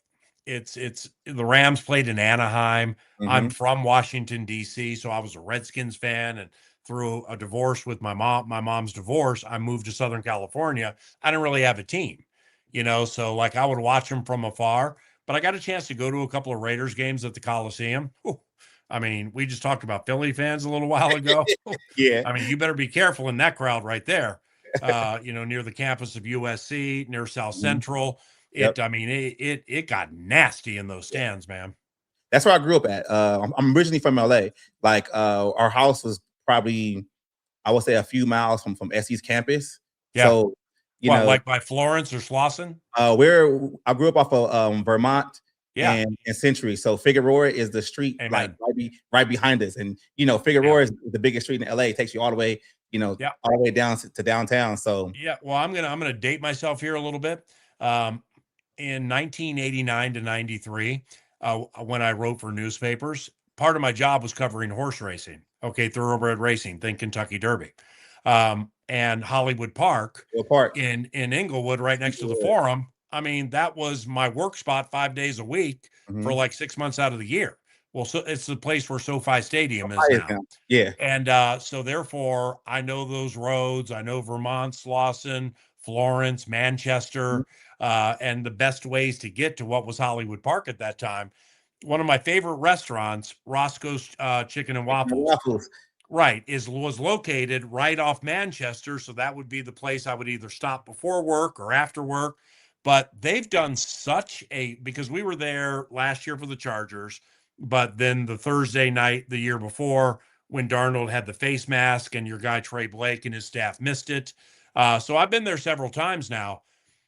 it's the Rams played in Anaheim. I'm Mhm. from Washington, D.C., so I was a Redskins fan. And through a divorce with my mom's divorce, I moved to Southern California. I didn't really have a team, so like I would watch them from afar, but I got a chance to go to a couple of Raiders games at the Coliseum. Whew. I mean, we just talked about Philly fans a little while ago. Yeah. I mean, you better be careful in that crowd right there. Near the campus of USC, near South Mhm. Central. Yep. I mean, it got nasty in those stands, man. That's where I grew up at. I'm originally from LA. Like our house was probably, I would say, a few miles from SC's campus. Yeah. So, you What, know, like by Florence or Slauson? I grew up off of Vermont Yeah. and Century. So Figueroa is the street like Amen. right behind us. And Yeah. Figueroa is the biggest street in LA. It takes you all the way, Yeah. all the way down to downtown. So Yeah. Well, I'm gonna date myself here a little bit. Um, in 1989 to 93, when I wrote for newspapers, part of my job was covering horse racing. Okay, thoroughbred racing, think Kentucky Derby, and Hollywood Park Hill Park. in Inglewood, right next to the Forum. I mean, that was my work spot 5 days a week for Mhm. like 6 months out of the year. Well, so it's the place where SoFi Stadium is Highest now. now. Yeah. And so therefore, I know those roads. I know Vermont, Slauson, Florence, Mhm. Manchester, and the best ways to get to what was Hollywood Park at that time. One of my favorite restaurants, Roscoe's Chicken and Waffles, Waffles. right, was located right off Manchester. So that would be the place I would either stop before work or after work. But they've done because we were there last year for the Chargers, but then the Thursday night the year before when Darnold had the face mask and your guy Trey Blake and his staff missed it. So I've been there several times now.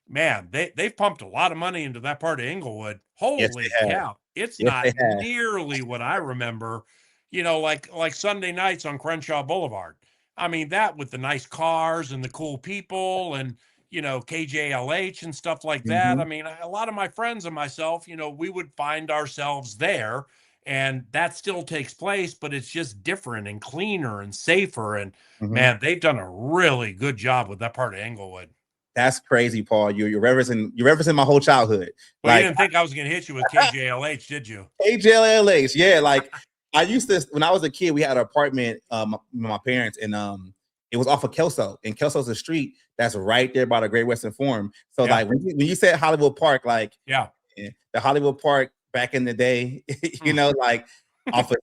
Man, they've pumped a lot of money into that part of Inglewood. Yes, Holy they have. cow. It's Yes, not they have. nearly what I remember, like Sunday nights on Crenshaw Boulevard. I mean, that with the nice cars and the cool people and KJLH and stuff like that. I Mhm. mean, a lot of my friends and myself, we would find ourselves there, and that still takes place, but it's just different and cleaner and safer. And Mhm. man, they've done a really good job with that part of Inglewood. That's crazy, Paul. You're referencing my whole childhood. Well, you Like didn't think I was going to hit you with KJLH, did you? AJLH, yeah. Like I used to when I was a kid, we had an apartment with my parents, and it was off of Kelso, and Kelso's a street that's right there by the Great Western Forum. So Yeah. like when you said Hollywood Park, like Yeah. the Hollywood Park back in the day, Mm. like off of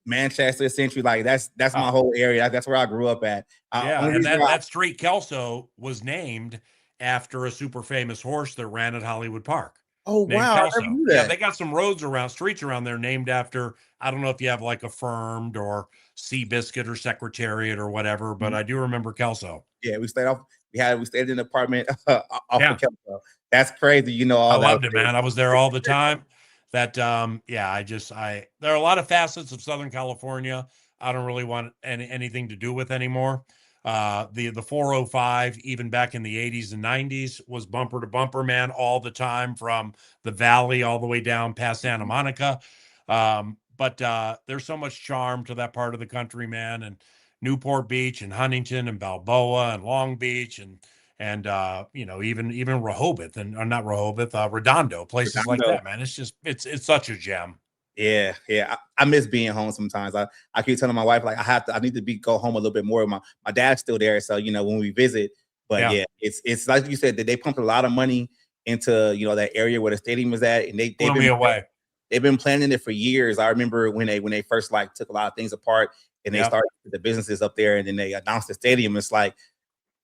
Manchester Century, like that's my Oh, whole area. That's where I grew up at. yeah. Only And reason that, why, that street, Kelso, was named after a super famous horse that ran at Hollywood Park oh named wow, I never Kelso. knew Yeah, that. they got some streets around there named after, I don't know if you have like Affirmed or Seabiscuit or Secretariat or whatever, but Mhm. I do remember Kelso. Yeah, we stayed in an apartment off Yeah. of Kelso. That's crazy, I all that was loved it, there. man. I was there all the time. There are a lot of facets of Southern California I don't really want anything to do with anymore. The 405, even back in the 80s and 90s, was bumper to bumper, man, all the time from the valley all the way down past Santa Monica. But there's so much charm to that part of the country, man, and Newport Beach and Huntington and Balboa and Long Beach and even Rehoboth and or not Rehoboth, Redondo, places like Redondo. that, man. It's such a gem. Yeah, yeah. I miss being home sometimes. I keep telling my wife like I need to go home a little bit more. My dad's still there, so when we visit. But Yeah. yeah, it's like you said that they pumped a lot of money into that area where the stadium is at, and Blew me away. They've been planning it for years. I remember when they first like took a lot of things apart and they started the businesses up there, and then they announced the stadium. It's like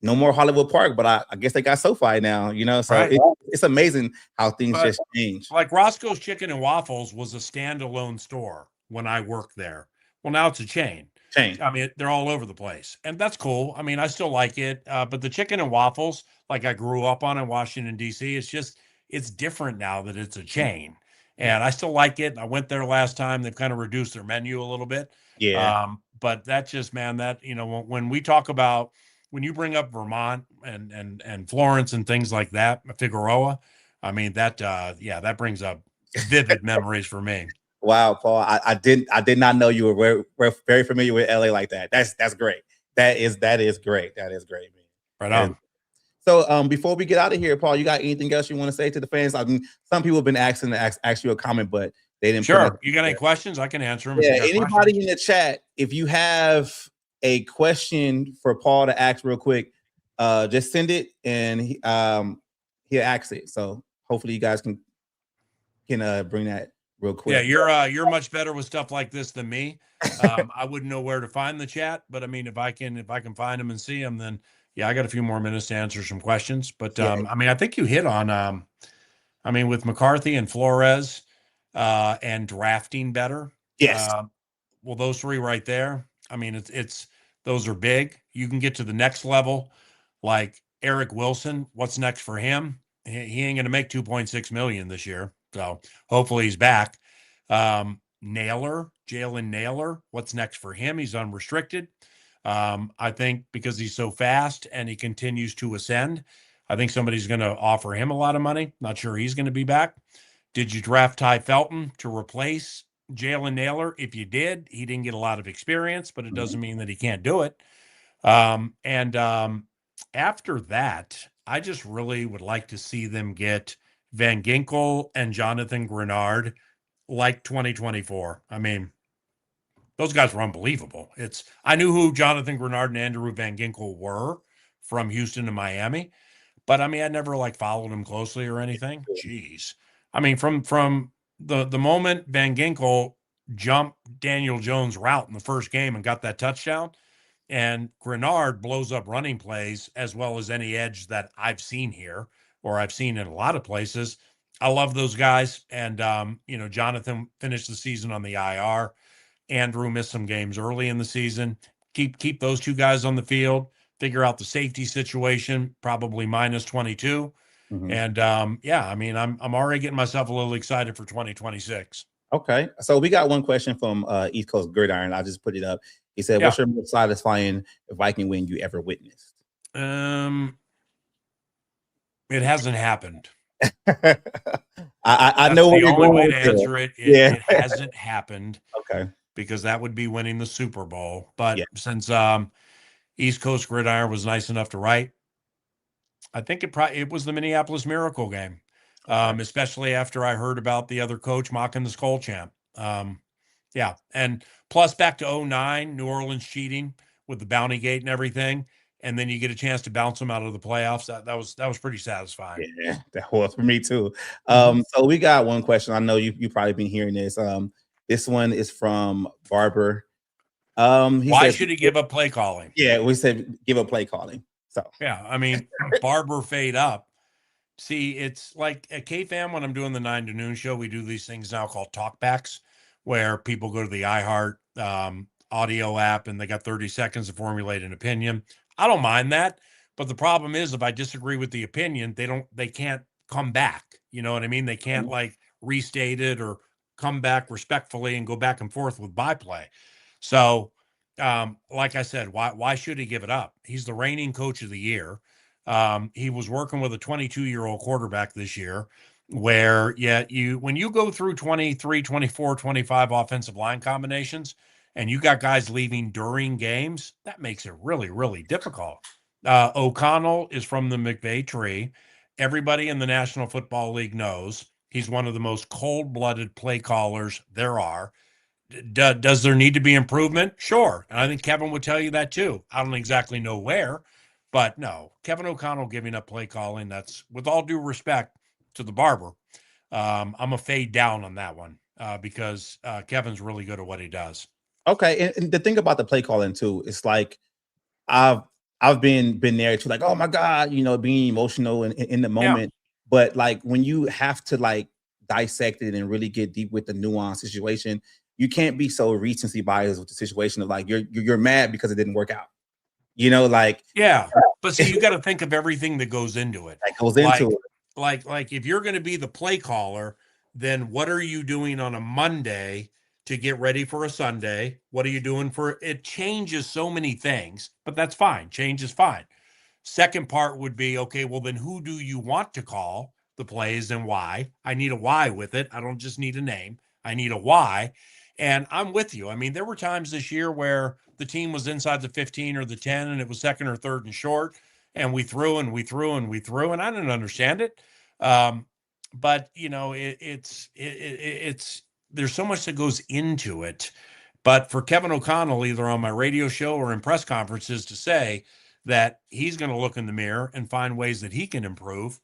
no more Hollywood Park, but I guess they got SoFi now, So Right. it's amazing how things just change. Like Roscoe's Chicken and Waffles was a standalone store when I worked there. Well, now it's a chain. I mean, they're all over the place, and that's cool. I mean, I still like it, but the chicken and waffles, like I grew up on in Washington, D.C., it's different now that it's a chain, and I still like it. I went there last time. They've kind of reduced their menu a little bit. Yeah. But that just, man, that, when we talk about, when you bring up Vermont and Florence and things like that, Figueroa, I mean, that brings up vivid memories for me. Wow, Paul, I did not know you were very familiar with LA like that. That's great. That is great. That is great, man. Right on. So before we get out of here, Paul, you got anything else you want to say to the fans? I mean, some people have been asking to ask you a comment, but they didn't. Sure. You got any questions? I can answer them. Yeah, anybody in the chat, if you have a question for Paul to ask real quick, just send it and he'll ask it. So hopefully you guys can bring that real quick. Yeah, you're much better with stuff like this than me. I wouldn't know where to find the chat, but I mean, if I can find them and see them, then I got a few more minutes to answer some questions. But I mean, I think you hit on I mean, with McCarthy and Flores and drafting better. Yes. Well, those three right there. I mean, it's those are big. You can get to the next level, like Eric Wilson. What's next for him? He ain't going to make $2.6 million this year. So hopefully he's back. Jalen Naylor, what's next for him? He's unrestricted. I think because he's so fast and he continues to ascend, I think somebody's going to offer him a lot of money. Not sure he's going to be back. Did you draft Ty Felton to replace Jalen Naylor? If you did, he didn't get a lot of experience, but it doesn't mean that he can't do it. After that, I just really would like to see them get Van Ginkel and Jonathan Grenard like 2024. I mean, those guys were unbelievable. I knew who Jonathan Grenard and Andrew Van Ginkel were from Houston to Miami, but I mean, I never like followed them closely or anything. Jeez. I mean, from the moment Van Ginkel jumped Daniel Jones' route in the first game and got that touchdown, and Grenard blows up running plays as well as any edge that I've seen here or I've seen in a lot of places. I love those guys. And, Jonathan finished the season on the IR. Andrew missed some games early in the season. Keep those two guys on the field, figure out the safety situation, probably minus 22. Mm-hmm. And, I mean, I'm already getting myself a little excited for 2026. Okay. So we got one question from East Coast Gridiron. I just put it up. He said, what's your most satisfying Viking win you ever witnessed? It hasn't happened. I know the only way to answer it. It hasn't happened. Okay. Because that would be winning the Super Bowl. But since East Coast Gridiron was nice enough to write, I think it was the Minneapolis Miracle game, especially after I heard about the other coach mocking the Skol champ. And plus back to 2009, New Orleans cheating with the Bounty Gate and everything, and then you get a chance to bounce them out of the playoffs. That was pretty satisfying. Yeah, that was for me too. So we got one question. I know you probably been hearing this. This one is from Barber. Why should he give up play calling? Yeah, we said give up play calling. So I mean, Barber fade up. See, it's like at KFAM when I'm doing the 9 to noon show, we do these things now called talkbacks, where people go to the iHeart audio app and they got 30 seconds to formulate an opinion. I don't mind that, but the problem is if I disagree with the opinion, they can't come back. You know what I mean? They can't like restate it or come back respectfully and go back and forth with byplay. So, like I said, why should he give it up? He's the reigning coach of the year. He was working with a 22-year-old quarterback this year where, when you go through 23, 24, 25 offensive line combinations and you got guys leaving during games, that makes it really, really difficult. O'Connell is from the McVay tree. Everybody in the National Football League knows he's one of the most cold-blooded play callers there are. Does there need to be improvement? Sure. And I think Kevin would tell you that too. I don't exactly know where, but no, Kevin O'Connell giving up play calling, that's, with all due respect, to the barber. I'm a fade down on that one because Kevin's really good at what he does. Okay, and the thing about the play calling too, it's like I've I've been there too, like, oh my God, being emotional in the Yeah. moment. But like when you have to like dissect it and really get deep with the nuanced situation, you can't be so recency biased with the situation of like you're mad because it didn't work out. Like Yeah. But see, you got to think of everything that goes into it. that goes into Like, it. like if you're going to be the play caller, then what are you doing on a Monday to get ready for a Sunday? What are you doing for it? Changes so many things, but that's fine. Change is fine. Second part would be okay, well, then who do you want to call the plays and why? I need a why with it. I don't just need a name, I need a why. And I'm with you. I mean, there were times this year where the team was inside the 15 or the 10 and it was second or third and short. And we threw and we threw and we threw, and I didn't understand it. But it's there's so much that goes into it. But for Kevin O'Connell, either on my radio show or in press conferences, to say that he's going to look in the mirror and find ways that he can improve,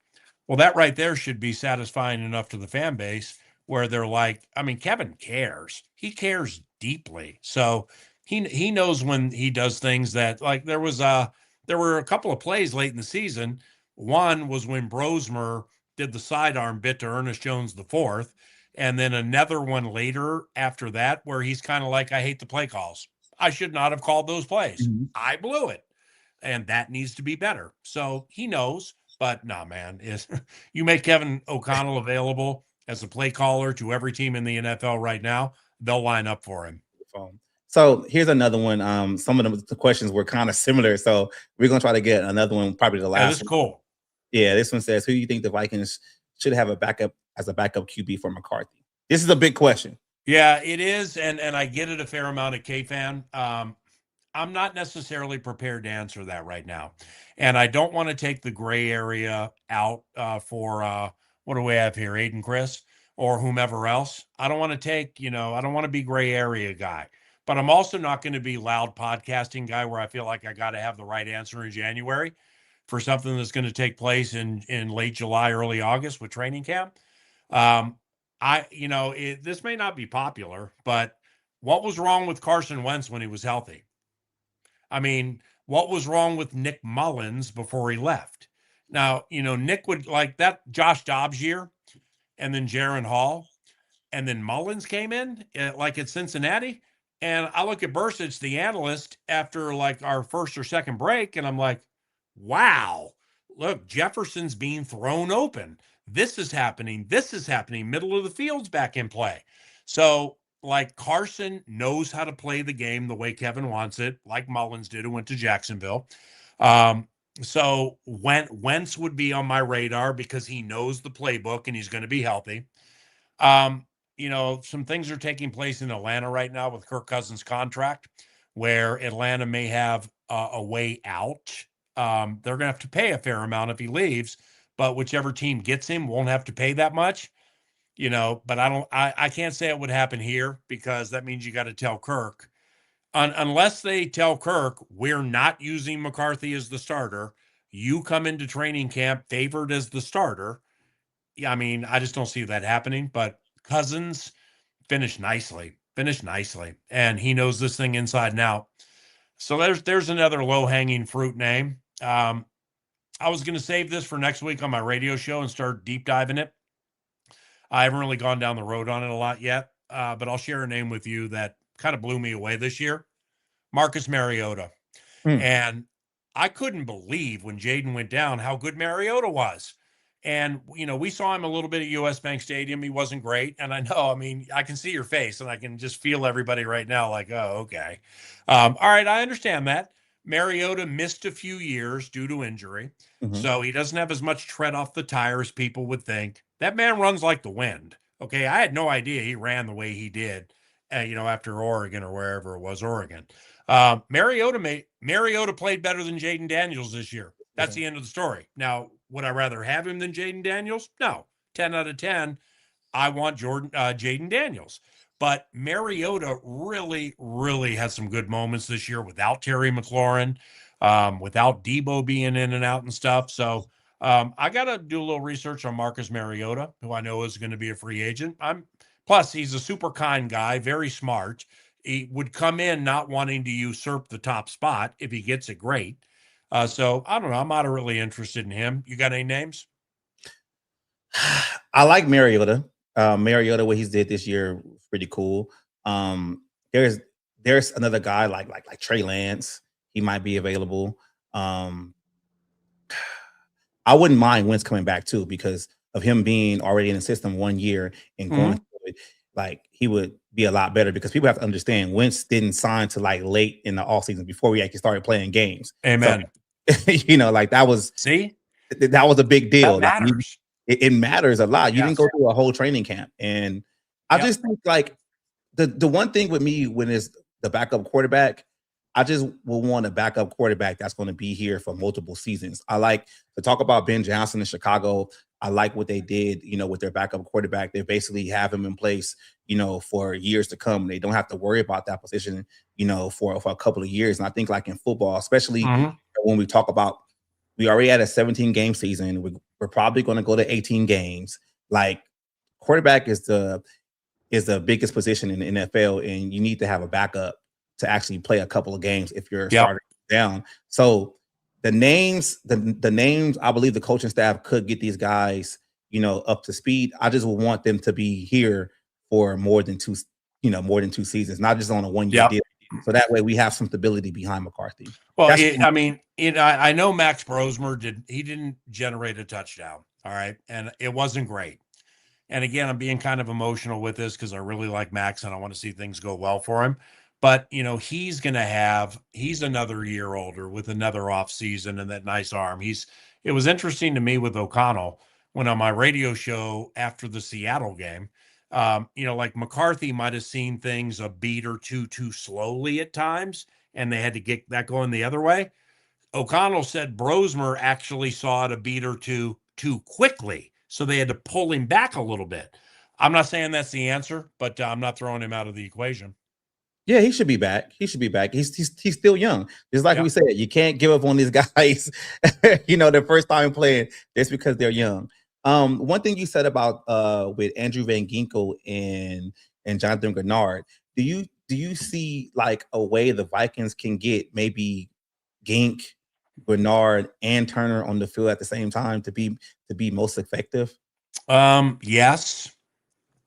well, that right there should be satisfying enough to the fan base where they're like, I mean, Kevin cares. He cares deeply. So he knows when he does things that, like, there were a couple of plays late in the season. One was when Brosmer did the sidearm bit to Ernest Jones the fourth, and then another one later after that where he's kind of like, I hate the play calls. I should not have called those plays. Mhm. I blew it. And that needs to be better. So he knows, but nah, man, is you make Kevin O'Connell available as a play caller to every team in the NFL right now, they'll line up for him. So here's another one. Some of the questions were kind of similar, so we're gonna try to get another one, probably the Yeah, last this is one. cool. Yeah, this one says, "Who do you think the Vikings should have a backup as a backup QB for McCarthy?" This is a big question. Yeah, it is, and I get it a fair amount at K-Fan. I'm not necessarily prepared to answer that right now, and I don't want to take the gray area out for what do we have here, Aiden Chris or whomever else. I don't want to take, I don't want to be gray area guy, but I'm also not going to be loud podcasting guy where I feel like I got to have the right answer in January for something that's going to take place in late July, early August with training camp. Um, this may not be popular, but what was wrong with Carson Wentz when he was healthy? I mean, what was wrong with Nick Mullins before he left? Now, Nick would like that Josh Dobbs year and then Jaron Hall and then Mullins came in like at Cincinnati. And I look at Bursich, the analyst, after like our first or second break, and I'm like, wow, look, Jefferson's being thrown open. This is happening. This is happening. Middle of the field's back in play. So, like, Carson knows how to play the game the way Kevin wants it, like Mullins did, who went to Jacksonville. So Wentz would be on my radar because he knows the playbook and he's going to be healthy. Some things are taking place in Atlanta right now with Kirk Cousins' contract, where Atlanta may have a way out. They're going to have to pay a fair amount if he leaves, but whichever team gets him won't have to pay that much. But I can't say it would happen here because that means you got to tell Kirk. Unless they tell Kirk, we're not using McCarthy as the starter, you come into training camp favored as the starter. Yeah, I mean, I just don't see that happening. But Cousins finished nicely, and he knows this thing inside and out. So there's another low hanging fruit name. I was going to save this for next week on my radio show and start deep diving it. I haven't really gone down the road on it a lot yet, but I'll share a name with you that kind of blew me away this year. Marcus Mariota. And I couldn't believe when Jaden went down how good Mariota was. And, we saw him a little bit at US Bank Stadium. He wasn't great. And I know, I mean, I can see your face and I can just feel everybody right now like, oh, okay. All right. I understand that. Mariota missed a few years due to injury. Mhm. So he doesn't have as much tread off the tire as people would think. That man runs like the wind. Okay. I had no idea he ran the way he did, after Oregon or wherever it was, Oregon. Mariota played better than Jaden Daniels this year. That's the end of the story. Now, would I rather have him than Jaden Daniels? No. 10 out of 10. I want Jaden Daniels. But Mariota really, really has some good moments this year without Terry McLaurin, without Debo being in and out and stuff. So I got to do a little research on Marcus Mariota, who I know is going to be a free agent. Plus he's a super kind guy, very smart. He would come in not wanting to usurp the top spot. If he gets it, great. So I don't know. I'm moderately interested in him. You got any names? I like Mariota. Mariota, what he's did this year was pretty cool. There's another guy like Trey Lance. He might be available. I wouldn't mind Wentz coming back too because of him being already in the system 1 year and going through it. Like he would be a lot better because people have to understand Wentz didn't sign to like late in the offseason before we actually started playing games. Amen. So, like that was a big deal. That matters. It matters a lot. You Yes. didn't go through a whole training camp. And I just think like the one thing with me when it's the backup quarterback, I just will want a backup quarterback that's going to be here for multiple seasons. I like to talk about Ben Johnson in Chicago. I like what they did, with their backup quarterback. They basically have him in place, for years to come. They don't have to worry about that position, for a couple of years. And I think like in football, especially when we talk about, we already had a 17-game season. We're probably going to go to 18 games. Like quarterback is the biggest position in the NFL, and you need to have a backup to actually play a couple of games if you're starting down. So the names, I believe the coaching staff could get these guys, up to speed. I just would want them to be here for more than two seasons, not just on a 1-year deal. So that way we have some stability behind McCarthy. Well, I know Max Brosmer didn't generate a touchdown. All right. And it wasn't great. And again, I'm being kind of emotional with this because I really like Max and I want to see things go well for him. But, he's another year older with another off season and that nice arm. It was interesting to me with O'Connell when on my radio show after the Seattle game, like McCarthy might have seen things a beat or two too slowly at times, and they had to get that going the other way. O'Connell said Brosmer actually saw it a beat or two too quickly, so they had to pull him back a little bit. I'm not saying that's the answer, but I'm not throwing him out of the equation. Yeah, he should be back. He's still young. Just like we said, you can't give up on these guys, their first time playing just because they're young. One thing you said about with Andrew Van Ginkel and Jonathan Grenard, do you see like a way the Vikings can get maybe Gink, Grenard, and Turner on the field at the same time to be most effective? Yes,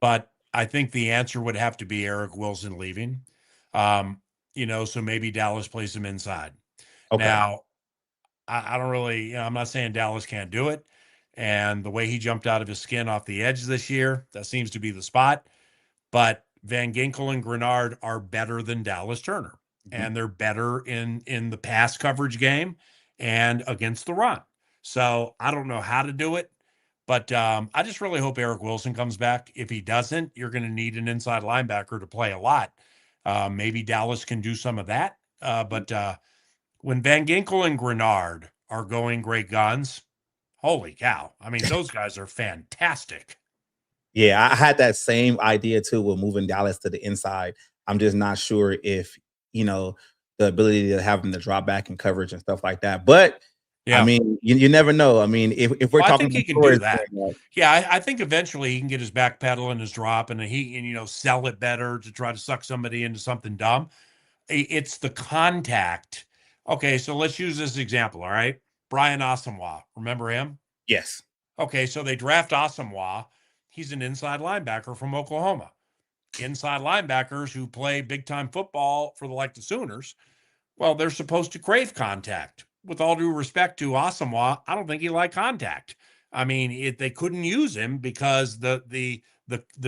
but I think the answer would have to be Eric Wilson leaving. So maybe Dallas plays him inside. Okay. Now, I don't really, I'm not saying Dallas can't do it. And the way he jumped out of his skin off the edge this year, that seems to be the spot. But Van Ginkel and Grenard are better than Dallas Turner. And they're better in the pass coverage game and against the run. So I don't know how to do it. But I just really hope Eric Wilson comes back. If he doesn't, you're going to need an inside linebacker to play a lot. Maybe Dallas can do some of that. But when Van Ginkel and Grenard are going great guns, holy cow. I mean, those guys are fantastic. Yeah, I had that same idea too with moving Dallas to the inside. I'm just not sure if, the ability to have them to drop back in coverage and stuff like that. But I mean, you never know. I mean, if we're talking, I think he can do that. I think eventually he can get his back pedal and his drop, and sell it better to try to suck somebody into something dumb. It's the contact. Okay, so let's use this example. All right, Brian Asamoah, remember him? Yes. Okay, so they draft Asamoah. He's an inside linebacker from Oklahoma. Inside linebackers who play big time football for the Sooners, well, they're supposed to crave contact. With all due respect to Asamoah, I don't think he liked contact. I mean, they couldn't use him because the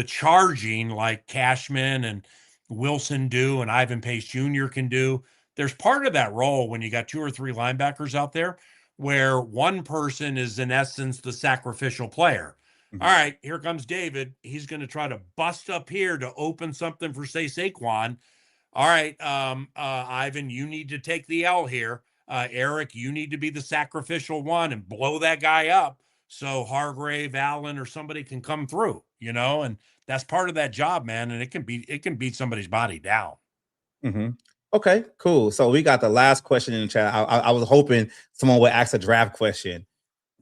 charging like Cashman and Wilson do and Ivan Pace Jr. can do. There's part of that role when you got 2 or 3 linebackers out there where one person is in essence the sacrificial player. All right, here comes David. He's going to try to bust up here to open something for, say, Saquon. All right, Ivan, you need to take the L here. Eric, you need to be the sacrificial one and blow that guy up so Hargrave, Allen, or somebody can come through, and that's part of that job, man. And it can beat somebody's body down. Okay, cool. So we got the last question in the chat. I was hoping someone would ask a draft question.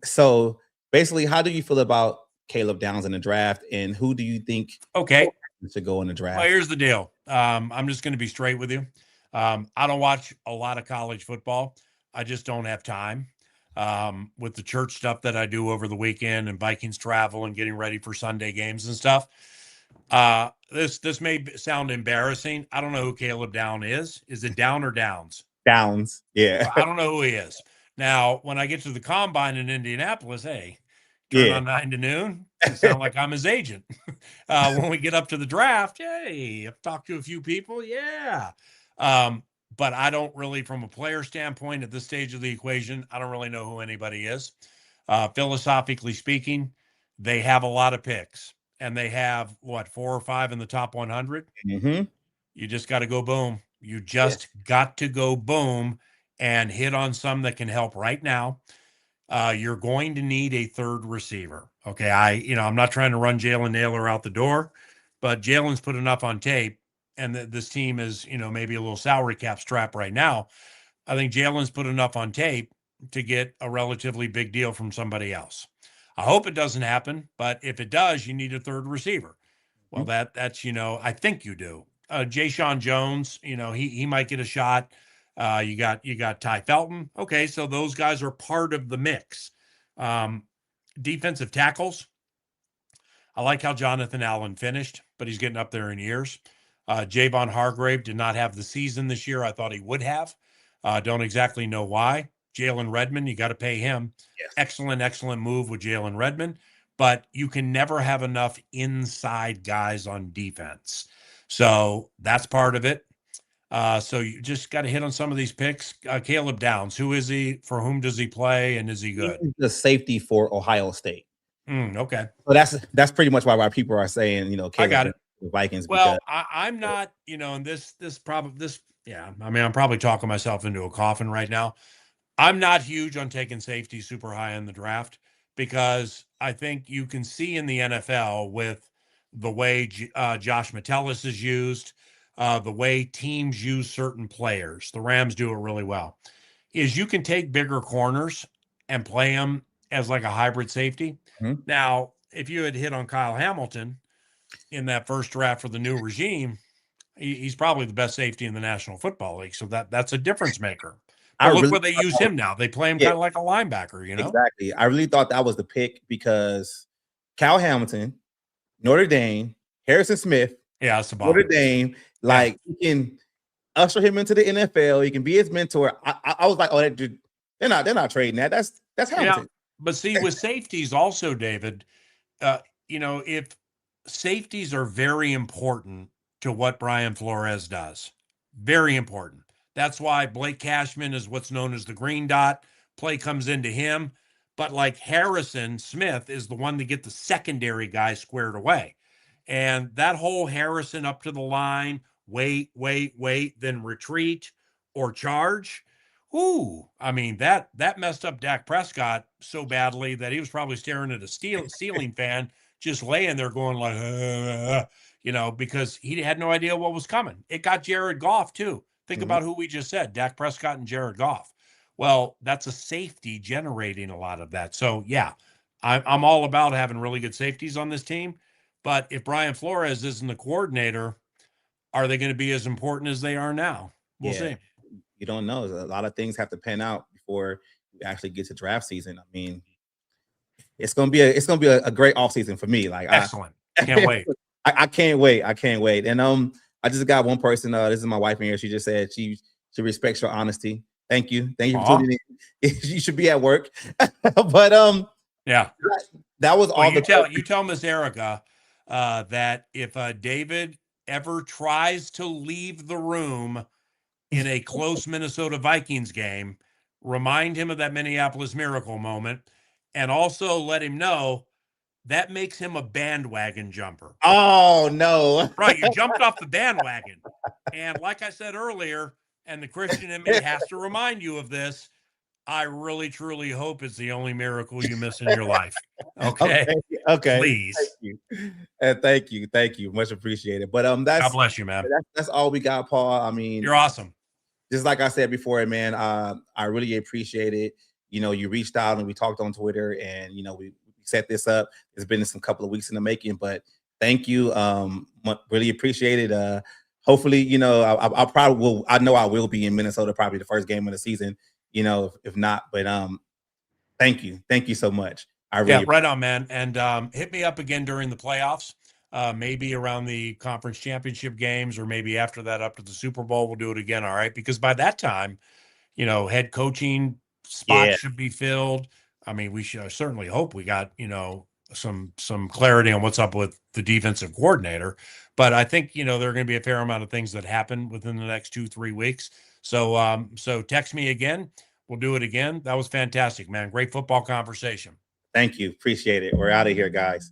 So basically, how do you feel about Caleb Downs in the draft, and who do you think Okay. should go in the Well, draft? here's the deal. I'm just going to be straight with you. I don't watch a lot of college football. I just don't have time. With the church stuff that I do over the weekend and Vikings travel and getting ready for Sunday games and stuff. This may sound embarrassing. I don't know who Caleb Down is. Is it Down or Downs? Downs. Yeah. I don't know who he is. Now, when I get to the combine in Indianapolis, hey, turn Yeah. on 9 to noon. It sound like I'm his agent. When we get up to the draft, hey, I've talked to a few people. Yeah. But I don't really, from a player standpoint at this stage of the equation, I don't really know who anybody is. Philosophically speaking, they have a lot of picks and they have what, 4 or 5 in the top 100. Mm-hmm. You just got to go boom. You just got to go boom and hit on some that can help right now. You're going to need a third receiver. Okay. I'm not trying to run Jalen Naylor out the door, but Jalen's put enough on tape, and this team is, maybe a little salary cap strap right now. I think Jalen's put enough on tape to get a relatively big deal from somebody else. I hope it doesn't happen, but if it does, you need a third receiver. Well, that's, I think you do. Jay Sean Jones, he might get a shot. You got Ty Felton. Okay, so those guys are part of the mix. Defensive tackles. I like how Jonathan Allen finished, but he's getting up there in years. Javon Hargrave did not have the season this year I thought he would have. Don't exactly know why. Jalen Redmond, you got to pay him. Yes. Excellent move with Jalen Redmond, but you can never have enough inside guys on defense. So that's part of it. So you just got to hit on some of these picks. Caleb Downs, who is he? For whom does he play? And is he good? He's the safety for Ohio State. Okay. So that's pretty much why people are saying, Caleb I got it. The Vikings. Well, I'm not, and I'm probably talking myself into a coffin right now. I'm not huge on taking safety super high in the draft because I think you can see in the NFL with the way Josh Metellus is used, the way teams use certain players. The Rams do it really well. Is you can take bigger corners and play them as like a hybrid safety. Mm-hmm. Now, if you had hit on Kyle Hamilton in that first draft for the new regime, he's probably the best safety in the National Football League. So that's a difference maker. But look where they use him now. They play him kind of like a linebacker, Exactly. I really thought that was the pick because Kyle Hamilton, Notre Dame, Harrison Smith, Notre Dame, you can usher him into the NFL. He can be his mentor. I was like, oh, they're not trading that. That's Hamilton. Yeah. But see, with safeties also, David, if safeties are very important to what Brian Flores does, very important. That's why Blake Cashman is what's known as the green dot. Play comes into him. But like Harrison Smith is the one to get the secondary guy squared away. And that whole Harrison up to the line, wait, then retreat or charge. Ooh, I mean, that messed up Dak Prescott so badly that he was probably staring at a ceiling fan, just laying there going like, because he had no idea what was coming. It got Jared Goff too. Think about who we just said, Dak Prescott and Jared Goff. Well, that's a safety generating a lot of that. So, yeah, I'm all about having really good safeties on this team. But if Brian Flores isn't the coordinator, are they going to be as important as they are now? We'll see. You don't know. A lot of things have to pan out before you actually get to draft season. I mean, it's gonna be a great offseason for me. Like, excellent. Can't wait. I can't wait. And I just got one person. This is my wife in here. She just said she respects your honesty. Thank you for tuning in. You should be at work, but yeah, that was all. You tell Miss Erica that if David ever tries to leave the room in a close Minnesota Vikings game, remind him of that Minneapolis Miracle moment, and also let him know that makes him a bandwagon jumper. Oh, no. Right, you jumped off the bandwagon. And like I said earlier, and the Christian in me has to remind you of this, I really, truly hope it's the only miracle you miss in your life. Okay. Please. Thank you. Thank you. Much appreciated. But God bless you, man. That's all we got, Paul. I mean, you're awesome. Just like I said before, man, I really appreciate it. you reached out and we talked on Twitter, and we set this up. It's been some couple of weeks in the making, but thank you. Really appreciate it. Hopefully, I probably will. I know I will be in Minnesota probably the first game of the season. If not, but thank you so much. I really right on, man. And hit me up again during the playoffs. Maybe around the conference championship games, or maybe after that up to the Super Bowl, we'll do it again. All right. Because by that time, head coaching spots Yeah. should be filled. I mean, we should certainly hope we got, some clarity on what's up with the defensive coordinator. But I think, there are going to be a fair amount of things that happen within the next 2-3 weeks. So text me again. We'll do it again. That was fantastic, man. Great football conversation. Thank you. Appreciate it. We're out of here, guys.